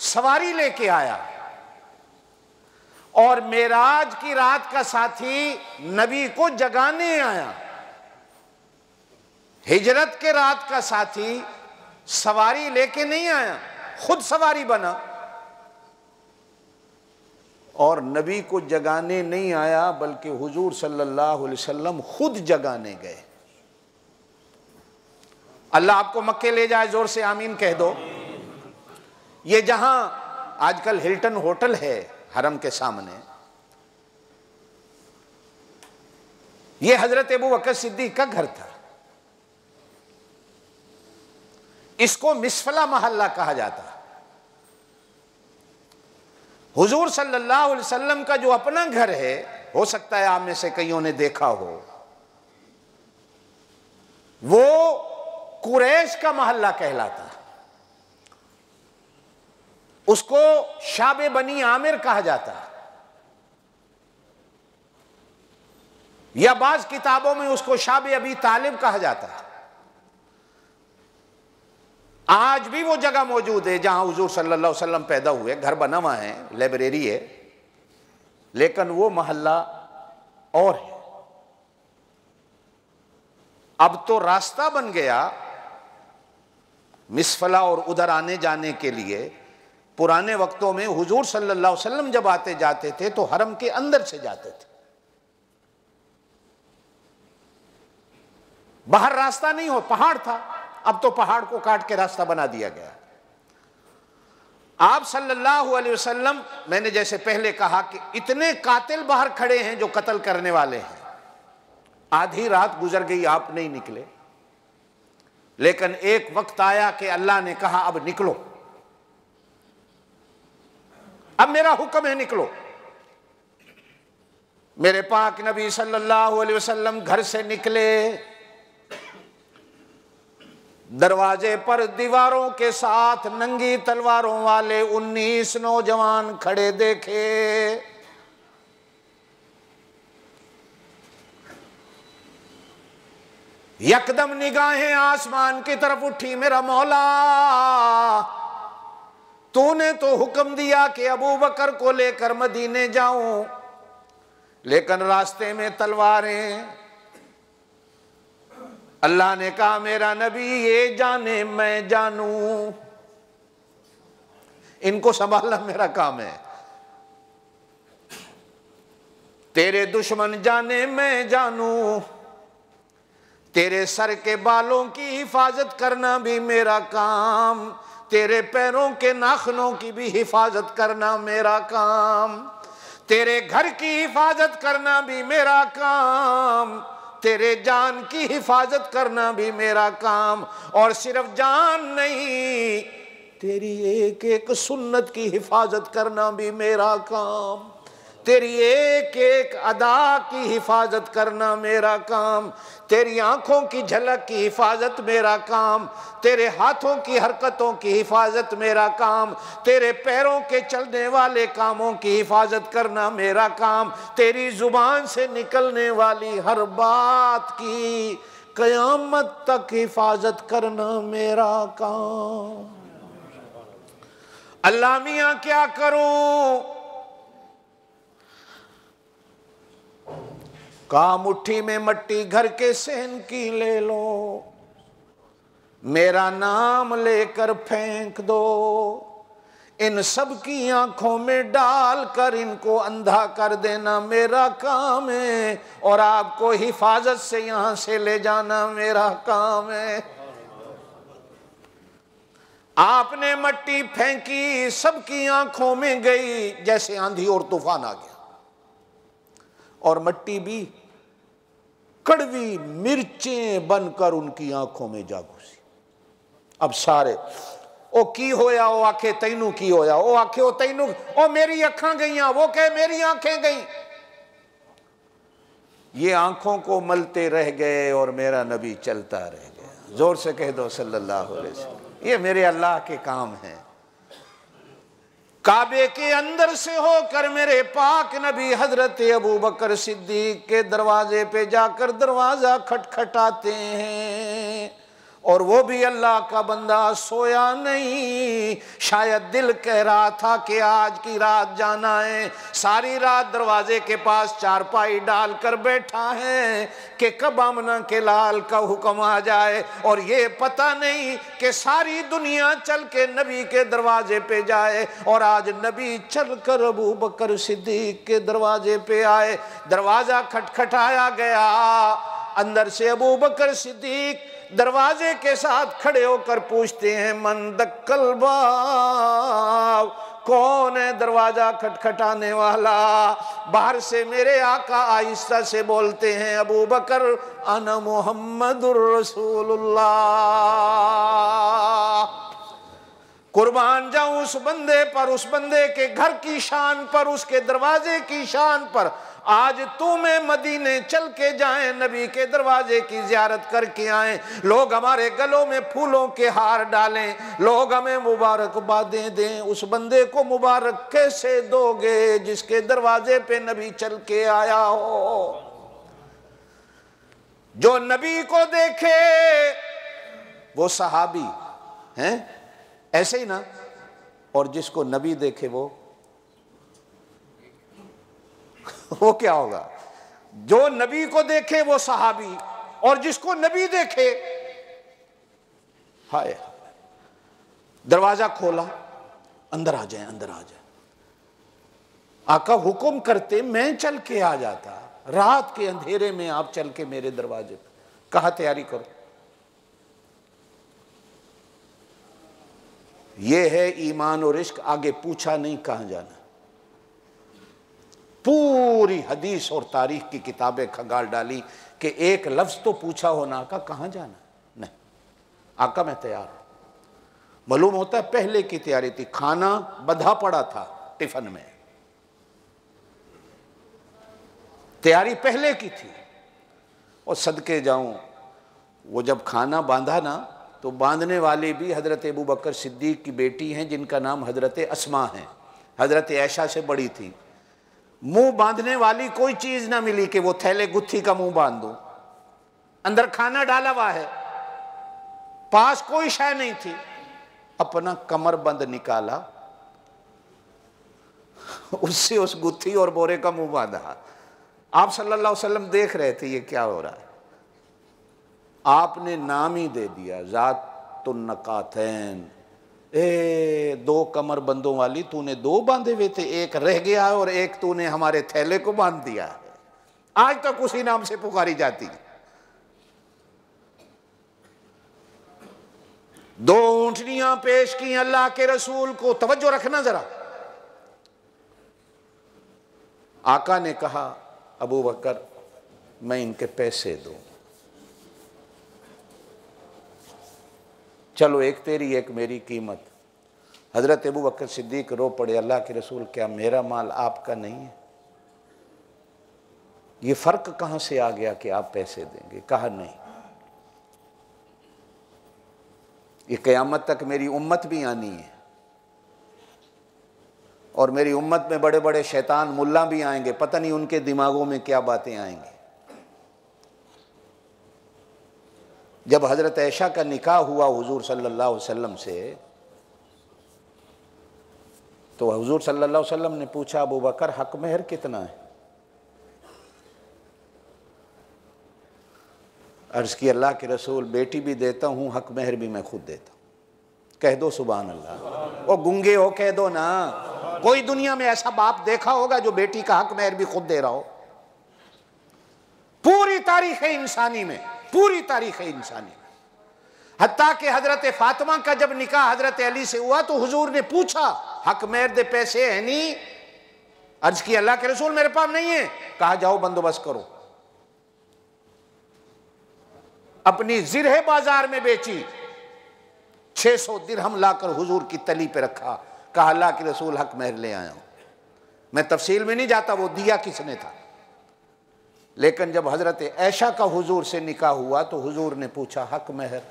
सवारी लेके आया और मेराज की रात का साथी नबी को जगाने आया। हिजरत के रात का साथी सवारी लेके नहीं आया, खुद सवारी बना और नबी को जगाने नहीं आया बल्कि हुजूर सल्लल्लाहु अलैहि वसल्लम खुद जगाने गए। अल्लाह आपको मक्के ले जाए, जोर से आमीन कह दो। ये जहां आजकल हिल्टन होटल है हरम के सामने, ये हजरत अबू बकर सिद्दीक का घर था। इसको मिसफला मोहल्ला कहा जाता है। हुजूर सल्लल्लाहु अलैहि वसल्लम का जो अपना घर है, हो सकता है आप में से कईयों ने देखा हो, वो कुरैश का मोहल्ला कहलाता है। उसको शाबे बनी आमिर कहा जाता है, या बाज किताबों में उसको शाबे अबी तालिब कहा जाता है। आज भी वो जगह मौजूद है जहां हुजूर सल्लल्लाहु अलैहि वसल्लम पैदा हुए। घर बना हुआ है, लाइब्रेरी है, लेकिन वो मोहल्ला और है। अब तो रास्ता बन गया मिसफला और उधर आने जाने के लिए। पुराने वक्तों में हुजूर सल्लल्लाहु अलैहि वसल्लम जब आते जाते थे तो हरम के अंदर से जाते थे, बाहर रास्ता नहीं हो, पहाड़ था। अब तो पहाड़ को काट के रास्ता बना दिया गया। आप सल्लल्लाहु अलैहि वसल्लम, मैंने जैसे पहले कहा कि इतने कातिल बाहर खड़े हैं जो कत्ल करने वाले हैं। आधी रात गुजर गई, आप नहीं निकले, लेकिन एक वक्त आया कि अल्लाह ने कहा अब निकलो, अब मेरा हुक्म है निकलो। मेरे पाक नबी सल्लल्लाहु अलैहि वसल्लम घर से निकले। दरवाजे पर दीवारों के साथ नंगी तलवारों वाले 19 नौजवान खड़े देखे। यकदम निगाहें आसमान की तरफ उठी। मेरा मौला, तूने तो हुक्म दिया कि अबू बकर को लेकर मदीने जाऊं, लेकिन रास्ते में तलवारें। अल्लाह ने कहा मेरा नबी ये जाने मैं जानूं, इनको संभालना मेरा काम है। तेरे दुश्मन जाने मैं जानूं, तेरे सर के बालों की हिफाजत करना भी मेरा काम, तेरे पैरों के नाखनों की भी हिफाजत करना मेरा काम, तेरे घर की हिफाजत करना भी मेरा काम, तेरे जान की हिफाजत करना भी मेरा काम, और सिर्फ जान नहीं, तेरी एक एक सुन्नत की हिफाजत करना भी मेरा काम, तेरी एक एक अदा की हिफाजत करना मेरा काम, तेरी आंखों की झलक की हिफाजत मेरा काम, तेरे हाथों की हरकतों की हिफाजत मेरा काम, तेरे पैरों के चलने वाले कामों की हिफाजत करना मेरा काम, तेरी जुबान से निकलने वाली हर बात की कयामत तक हिफाजत करना मेरा काम। अल्लाह मियां क्या करूं? कहा मुट्ठी में मट्टी घर के सहन की ले लो, मेरा नाम लेकर फेंक दो, इन सब की आंखों में डाल कर इनको अंधा कर देना मेरा काम है, और आपको हिफाजत से यहां से ले जाना मेरा काम है। आपने मट्टी फेंकी, सबकी आंखों में गई जैसे आंधी और तूफान आ गया, और मट्टी भी कड़वी मिर्चें बनकर उनकी आंखों में जा घुसी। अब सारे ओ की होया, ओ आखे तैनू की होया, ओ आखे ओ तैनू, ओ मेरी अखां गईयां, वो कहे मेरी आंखें गई। ये आंखों को मलते रह गए और मेरा नबी चलता रह गया। जोर से कह दो सल्लल्लाहु अलैहि वसल्लम। ये मेरे अल्लाह के काम हैं। काबे के अंदर से होकर मेरे पाक नबी हजरत अबू बकर सिद्दीक के दरवाजे पे जाकर दरवाजा खटखटाते हैं, और वो भी अल्लाह का बंदा सोया नहीं। शायद दिल कह रहा था कि आज की रात जाना है, सारी रात दरवाजे के पास चारपाई डालकर बैठा है कि कब आमना के लाल का हुक्म आ जाए, और ये पता नहीं कि सारी दुनिया चल के नबी के दरवाजे पे जाए। और आज नबी चल कर अबू बकर सिद्दीक के दरवाजे पे आए। दरवाजा खटखटाया गया, अंदर से अबू बकर सिद्दीक दरवाजे के साथ खड़े होकर पूछते हैं, मन दक्कल बाब, कौन है दरवाजा खटखटाने वाला? बाहर से मेरे आका आहिस्ता से बोलते हैं, अबू बकर अना मुहम्मदुर रसूलुल्लाह। कुर्बान जाऊं उस बंदे पर, उस बंदे के घर की शान पर, उसके दरवाजे की शान पर। आज तुम्हें मदीने चल के जाएं, नबी के दरवाजे की जियारत करके आएं, लोग हमारे गलों में फूलों के हार डालें, लोग हमें मुबारकबादें दें। उस बंदे को मुबारक कैसे दोगे जिसके दरवाजे पे नबी चल के आया हो? जो नबी को देखे वो सहाबी हैं, ऐसे ही ना, और जिसको नबी देखे वो क्या होगा? जो नबी को देखे वो सहाबी, और जिसको नबी देखे, हाय। दरवाजा खोला, अंदर आ जाए, अंदर आ जाए। आका हुक्म करते मैं चल के आ जाता, रात के अंधेरे में आप चल के मेरे दरवाजे पे। कहा तैयारी करो। ये है ईमान और इश्क। आगे पूछा नहीं कहां जाना। पूरी हदीस और तारीख की किताबें खंगाल डाली कि एक लफ्ज तो पूछा हो ना, आका कहां जाना? नहीं, आका मैं तैयार हूं। मालूम होता है पहले की तैयारी थी, खाना बंधा पड़ा था टिफिन में, तैयारी पहले की थी। और सदके जाऊं, वो जब खाना बांधा ना, तो बांधने वाली भी हजरत अबू बकर सिद्दीक की बेटी हैं, जिनका नाम हजरत अस्मा है, हजरत ऐशा से बड़ी थी। मुंह बांधने वाली कोई चीज ना मिली कि वो थैले गुत्थी का मुंह बांध दो। अंदर खाना डाला हुआ है, पास कोई शय नहीं थी। अपना कमर बंद निकाला, उससे उस गुत्थी और बोरे का मुंह बांधा। आप सल्लल्लाहु अलैहि वसल्लम देख रहे थे ये क्या हो रहा है। आपने नाम ही दे दिया, ज़ातुन नकातैन। दो कमर बंदों वाली, तूने दो बांधे हुए थे, एक रह गया है और एक तूने हमारे थैले को बांध दिया है। आज तक उसी नाम से पुकारी जाती है। दो ऊंटनियां पेश की अल्लाह के रसूल को। तवज्जो रखना जरा। आका ने कहा, अबू बकर मैं इनके पैसे दूँ। चलो एक तेरी एक मेरी कीमत। हज़रत अबू बकर सिद्दीक रो पड़े, अल्लाह के रसूल क्या मेरा माल आपका नहीं है? ये फ़र्क कहाँ से आ गया कि आप पैसे देंगे? कहा नहीं, ये क़यामत तक मेरी उम्मत भी आनी है और मेरी उम्मत में बड़े बड़े शैतान मुल्ला भी आएंगे, पता नहीं उनके दिमागों में क्या बातें आएंगी। जब हज़रत आयशा का निकाह हुआ हुजूर सल्लल्लाहु अलैहि वसल्लम से, तो हुजूर सल्लल्लाहु अलैहि वसल्लम ने पूछा, अबू बकर हक महर कितना है? अर्ज़ की, अल्लाह के रसूल बेटी भी देता हूँ, हक महर भी मैं खुद देता हूँ। कह दो सुभान अल्लाह। ओ गुंगे हो, कह दो ना। कोई दुनिया में ऐसा बाप देखा होगा जो बेटी का हक महर भी खुद दे रहा हो? पूरी तारीख़ इंसानी में, पूरी तारीख़ इंसानी में, हत्ता कि हज़रत फ़ातिमा का जब निकाह हज़रत अली से हुआ तो हुजूर ने पूछा, हक महर दे पैसे है नहीं? अर्ज़ की, अल्लाह के रसूल मेरे पास नहीं है। कहा जाओ बंदोबस्त करो। अपनी ज़िरह बाजार में बेची, 600 दिरहम लाकर हुजूर की तली पे रखा। कहा अल्लाह के रसूल हक महर ले आया हूं। मैं तफसील में नहीं जाता वो दिया किसने था, लेकिन जब हज़रत आयशा का हुजूर से निकाह हुआ तो हुजूर ने पूछा हक महर।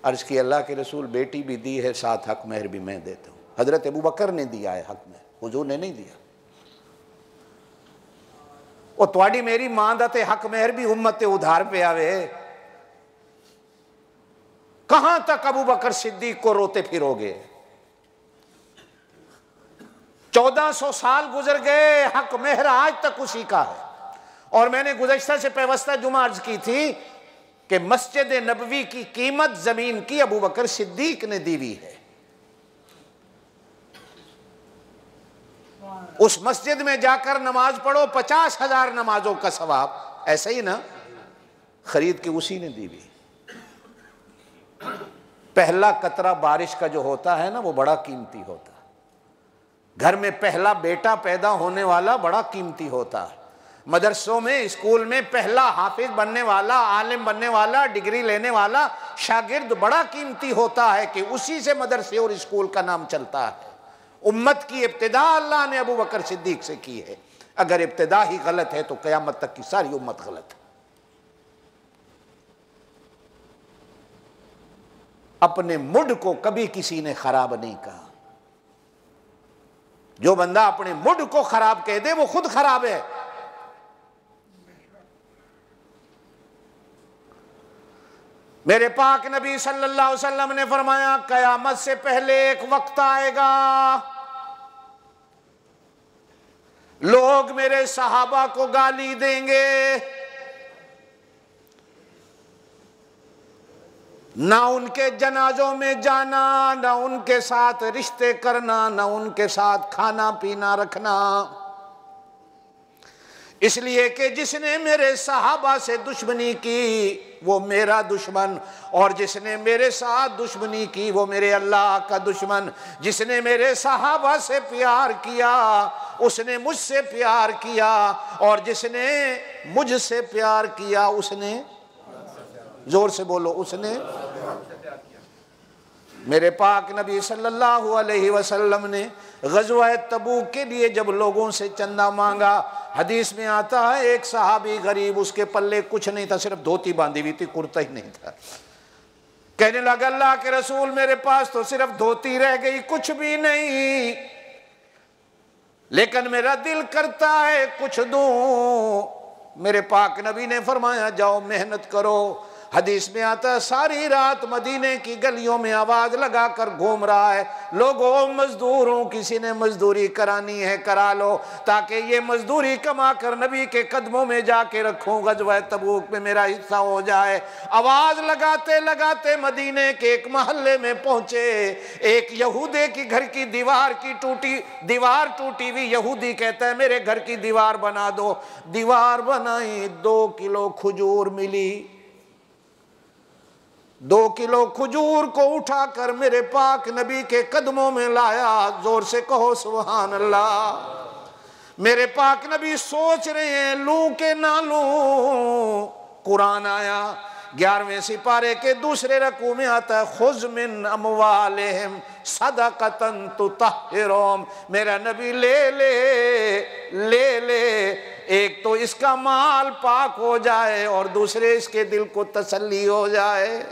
अर्ज़ की, अल्लाह के रसूल बेटी भी दी है, साथ हक महर भी मैं देता हूँ। हज़रत अबू बकर ने दिया है हक महर, हुजूर ने नहीं दिया। वो तुम्हारी मेरी मां दा ते हक महर भी उम्मत उधार पे आवे। कहां तक अबू बकर सिद्दीक को रोते फिरोगे? 1400 साल गुजर गए, हक महर आज तक उसी का है। और मैंने गुज़श्ता से पेवस्ता जुमा अर्ज की थी कि मस्जिद नबवी की कीमत जमीन की अबू बकर सिद्दीक ने दी हुई है। उस मस्जिद में जाकर नमाज पढ़ो, 50,000 नमाजों का सवाब। ऐसा ही ना, खरीद के उसी ने दी हुई। पहला कतरा बारिश का जो होता है ना, वो बड़ा कीमती होता है। घर में पहला बेटा पैदा होने वाला बड़ा कीमती होता है। मदरसों में, स्कूल में पहला हाफिज बनने वाला, आलिम बनने वाला, डिग्री लेने वाला शागिर्द बड़ा कीमती होता है कि उसी से मदरसे और स्कूल का नाम चलता है। उम्मत की इब्तिदा अल्लाह ने अबू बकर सिद्दीक से की है। अगर इब्तिदा ही गलत है तो क़यामत तक की सारी उम्मत गलत है। अपने मुड को कभी किसी ने खराब नहीं कहा। जो बंदा अपने मुड को खराब कह दे वो खुद खराब है। मेरे पाक नबी सल्लल्लाहु अलैहि वसल्लम ने फरमाया, कयामत से पहले एक वक्त आएगा, लोग मेरे सहाबा को गाली देंगे, ना उनके जनाजों में जाना, ना उनके साथ रिश्ते करना, ना उनके साथ खाना पीना रखना। इसलिए कि जिसने मेरे सहाबा से दुश्मनी की वो मेरा दुश्मन, और जिसने मेरे साथ दुश्मनी की वो मेरे अल्लाह का दुश्मन। जिसने मेरे सहाबा से प्यार किया उसने मुझसे प्यार किया, और जिसने मुझसे प्यार किया उसने, जोर से बोलो, उसने। मेरे पाक नबी सल्लल्लाहु अलैहि वसल्लम ने ग़ज़वा तबूक के लिए जब लोगों से चंदा मांगा, हदीस में आता है एक सहाबी गरीब, उसके पल्ले कुछ नहीं था, सिर्फ धोती बांधी हुई थी, कुर्ता ही नहीं था। कहने लगा, अल्लाह के रसूल मेरे पास तो सिर्फ धोती रह गई, कुछ भी नहीं, लेकिन मेरा दिल करता है कुछ दूं। मेरे पाक नबी ने फरमाया, जाओ मेहनत करो। हदीस में आता है सारी रात मदीने की गलियों में आवाज लगाकर घूम रहा है, लोगों मजदूरों, किसी ने मजदूरी करानी है करा लो, ताकि ये मजदूरी कमा कर नबी के कदमों में जाके रखूं, ग़ज़वा तबूक में मेरा हिस्सा हो जाए। आवाज लगाते लगाते मदीने के एक महल्ले में पहुंचे। एक यहूदी की घर की दीवार टूटी हुई, यहूदी कहता है मेरे घर की दीवार बना दो। दीवार बनाई, 2 किलो खजूर मिली। 2 किलो खजूर को उठाकर मेरे पाक नबी के कदमों में लाया। जोर से कहो सुभान अल्लाह। मेरे पाक नबी सोच रहे हैं लूं के ना लूं। कुरान आया 11वें सिपारे के दूसरे रकू में आता है, खुज़ मिन अमवालिहिम सदक़तन तुतहिरुहुम। मेरा नबी ले ले, एक तो इसका माल पाक हो जाए और दूसरे इसके दिल को तसल्ली हो जाए।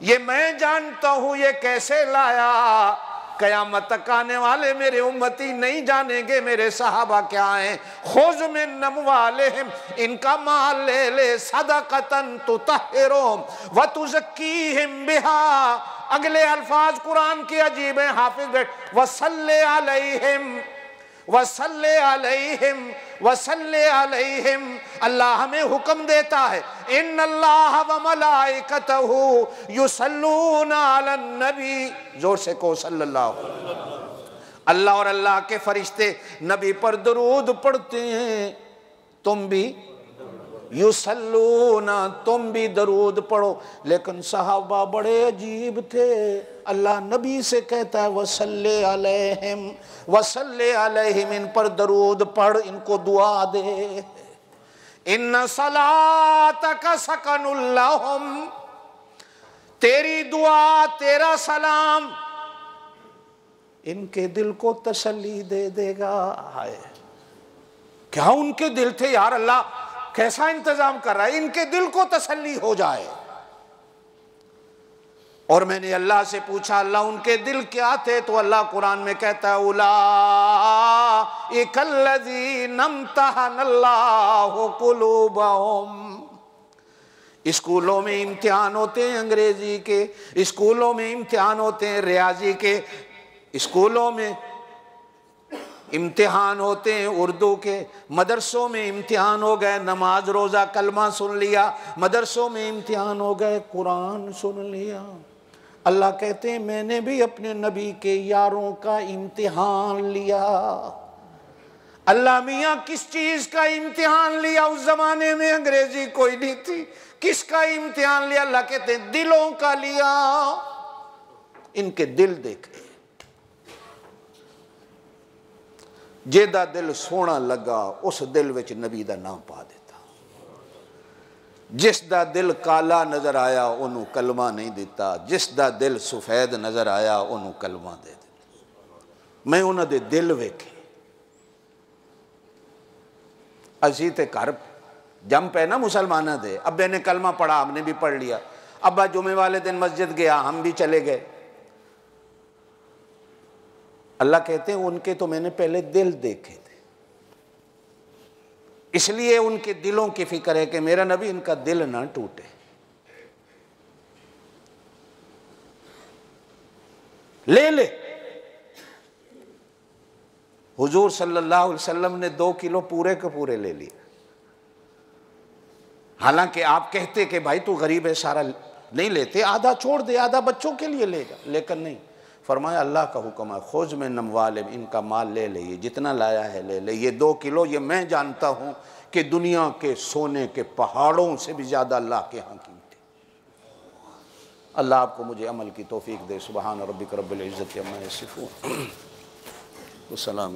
ये मैं जानता हूं ये कैसे लाया, कयामत तक आने वाले मेरे उम्मती नहीं जानेंगे मेरे सहाबा क्या हैं। खुज़ मिन अमवालिहिम, इनका माल ले ले, सदक़तन तुतहिरुहुम व तुज़क्कीहिम बिहा। अगले अल्फाज कुरान के अजीब हैं, हाफिज बैठ, वसल्ले अलैहिम वसल्ले अलैहिम वसल्ले अलैहिम। अल्लाह हमें हुक्म देता है, इन्नल्लाह व मलाइकतहु युसल्लूना अलन नबी। जोर से कहो सल्लल्लाहु। अल्लाह और अल्लाह के फरिश्ते नबी पर दरूद पढ़ते हैं, तुम भी युसल्लूना, तुम भी दरूद पढ़ो। लेकिन सहाबा बड़े अजीब थे। अल्लाह नबी से कहता है वसल्ले अलैहिम वसल्ले अलैहिम, इन पर दरूद पढ़, इनको दुआ दे। इन्ना सलातक सकनुल लहुम, तेरी दुआ तेरा सलाम इनके दिल को तसल्ली दे देगा। हाय क्या उनके दिल थे यार, अल्लाह कैसा इंतजाम कर रहा है, इनके दिल को तसल्ली हो जाए। और मैंने अल्लाह से पूछा अल्लाह उनके दिल क्या थे, तो अल्लाह कुरान में कहता है उलाइकल्लज़ीना इम्तहनल्लाहु कुलूबहुम। स्कूलों में इम्तिहान होते हैं अंग्रेजी के, स्कूलों में इम्तिहान होते हैं रियाजी के, स्कूलों में इम्तिहान होते हैं उर्दू के, मदरसों में इम्तिहान हो गए नमाज रोज़ा कलमा सुन लिया, मदरसों में इम्तिहान हो गए कुरान सुन लिया। अल्लाह कहते हैं मैंने भी अपने नबी के यारों का इम्तिहान लिया। अल्लाह मियाँ किस चीज़ का इम्तिहान लिया? उस ज़माने में अंग्रेजी कोई नहीं थी, किसका इम्तिहान लिया? अल्लाह कहते हैं दिलों का लिया। इनके दिल देखे, जेदा दिल सोना लगा उस दिल विच नबी दा नाम पा देता। जिस दा दिल काला नजर आया उन्होंने कलमा नहीं दिता, जिस दा दिल सफेद नजर आया उन्होंने कलमा दे दिता। मैं उन्होंने दे दिल वेखे। असी ते घर जम पे ना मुसलमाना दे, अब्बे ने कलमा पढ़ा हमने भी पढ़ लिया, अब्बा जुमे वाले दिन मस्जिद गया हम भी चले गए। अल्लाह कहते हैं उनके तो मैंने पहले दिल देखे थे, इसलिए उनके दिलों की फिक्र है कि मेरा नबी इनका दिल ना टूटे। ले ले हुजूर सल्लल्लाहु अलैहि वसल्लम ने 2 किलो पूरे के पूरे ले लिए। हालांकि आप कहते कि भाई तू गरीब है सारा नहीं लेते, आधा छोड़ दे, आधा बच्चों के लिए लेगा, लेकिन नहीं, फरमाया अल्लाह का हुक्म है खोज में नमवाले, इनका माल ले ले, ये जितना लाया है ले ले। ये 2 किलो ये मैं जानता हूँ कि दुनिया के सोने के पहाड़ों से भी ज़्यादा अल्लाह के यहाँ कीमती। अल्लाह आपको मुझे अमल की तौफीक दे। सुबहान रब्बिक रब्बिल इज़्ज़ति अम्मा यसिफून, वस्सलाम।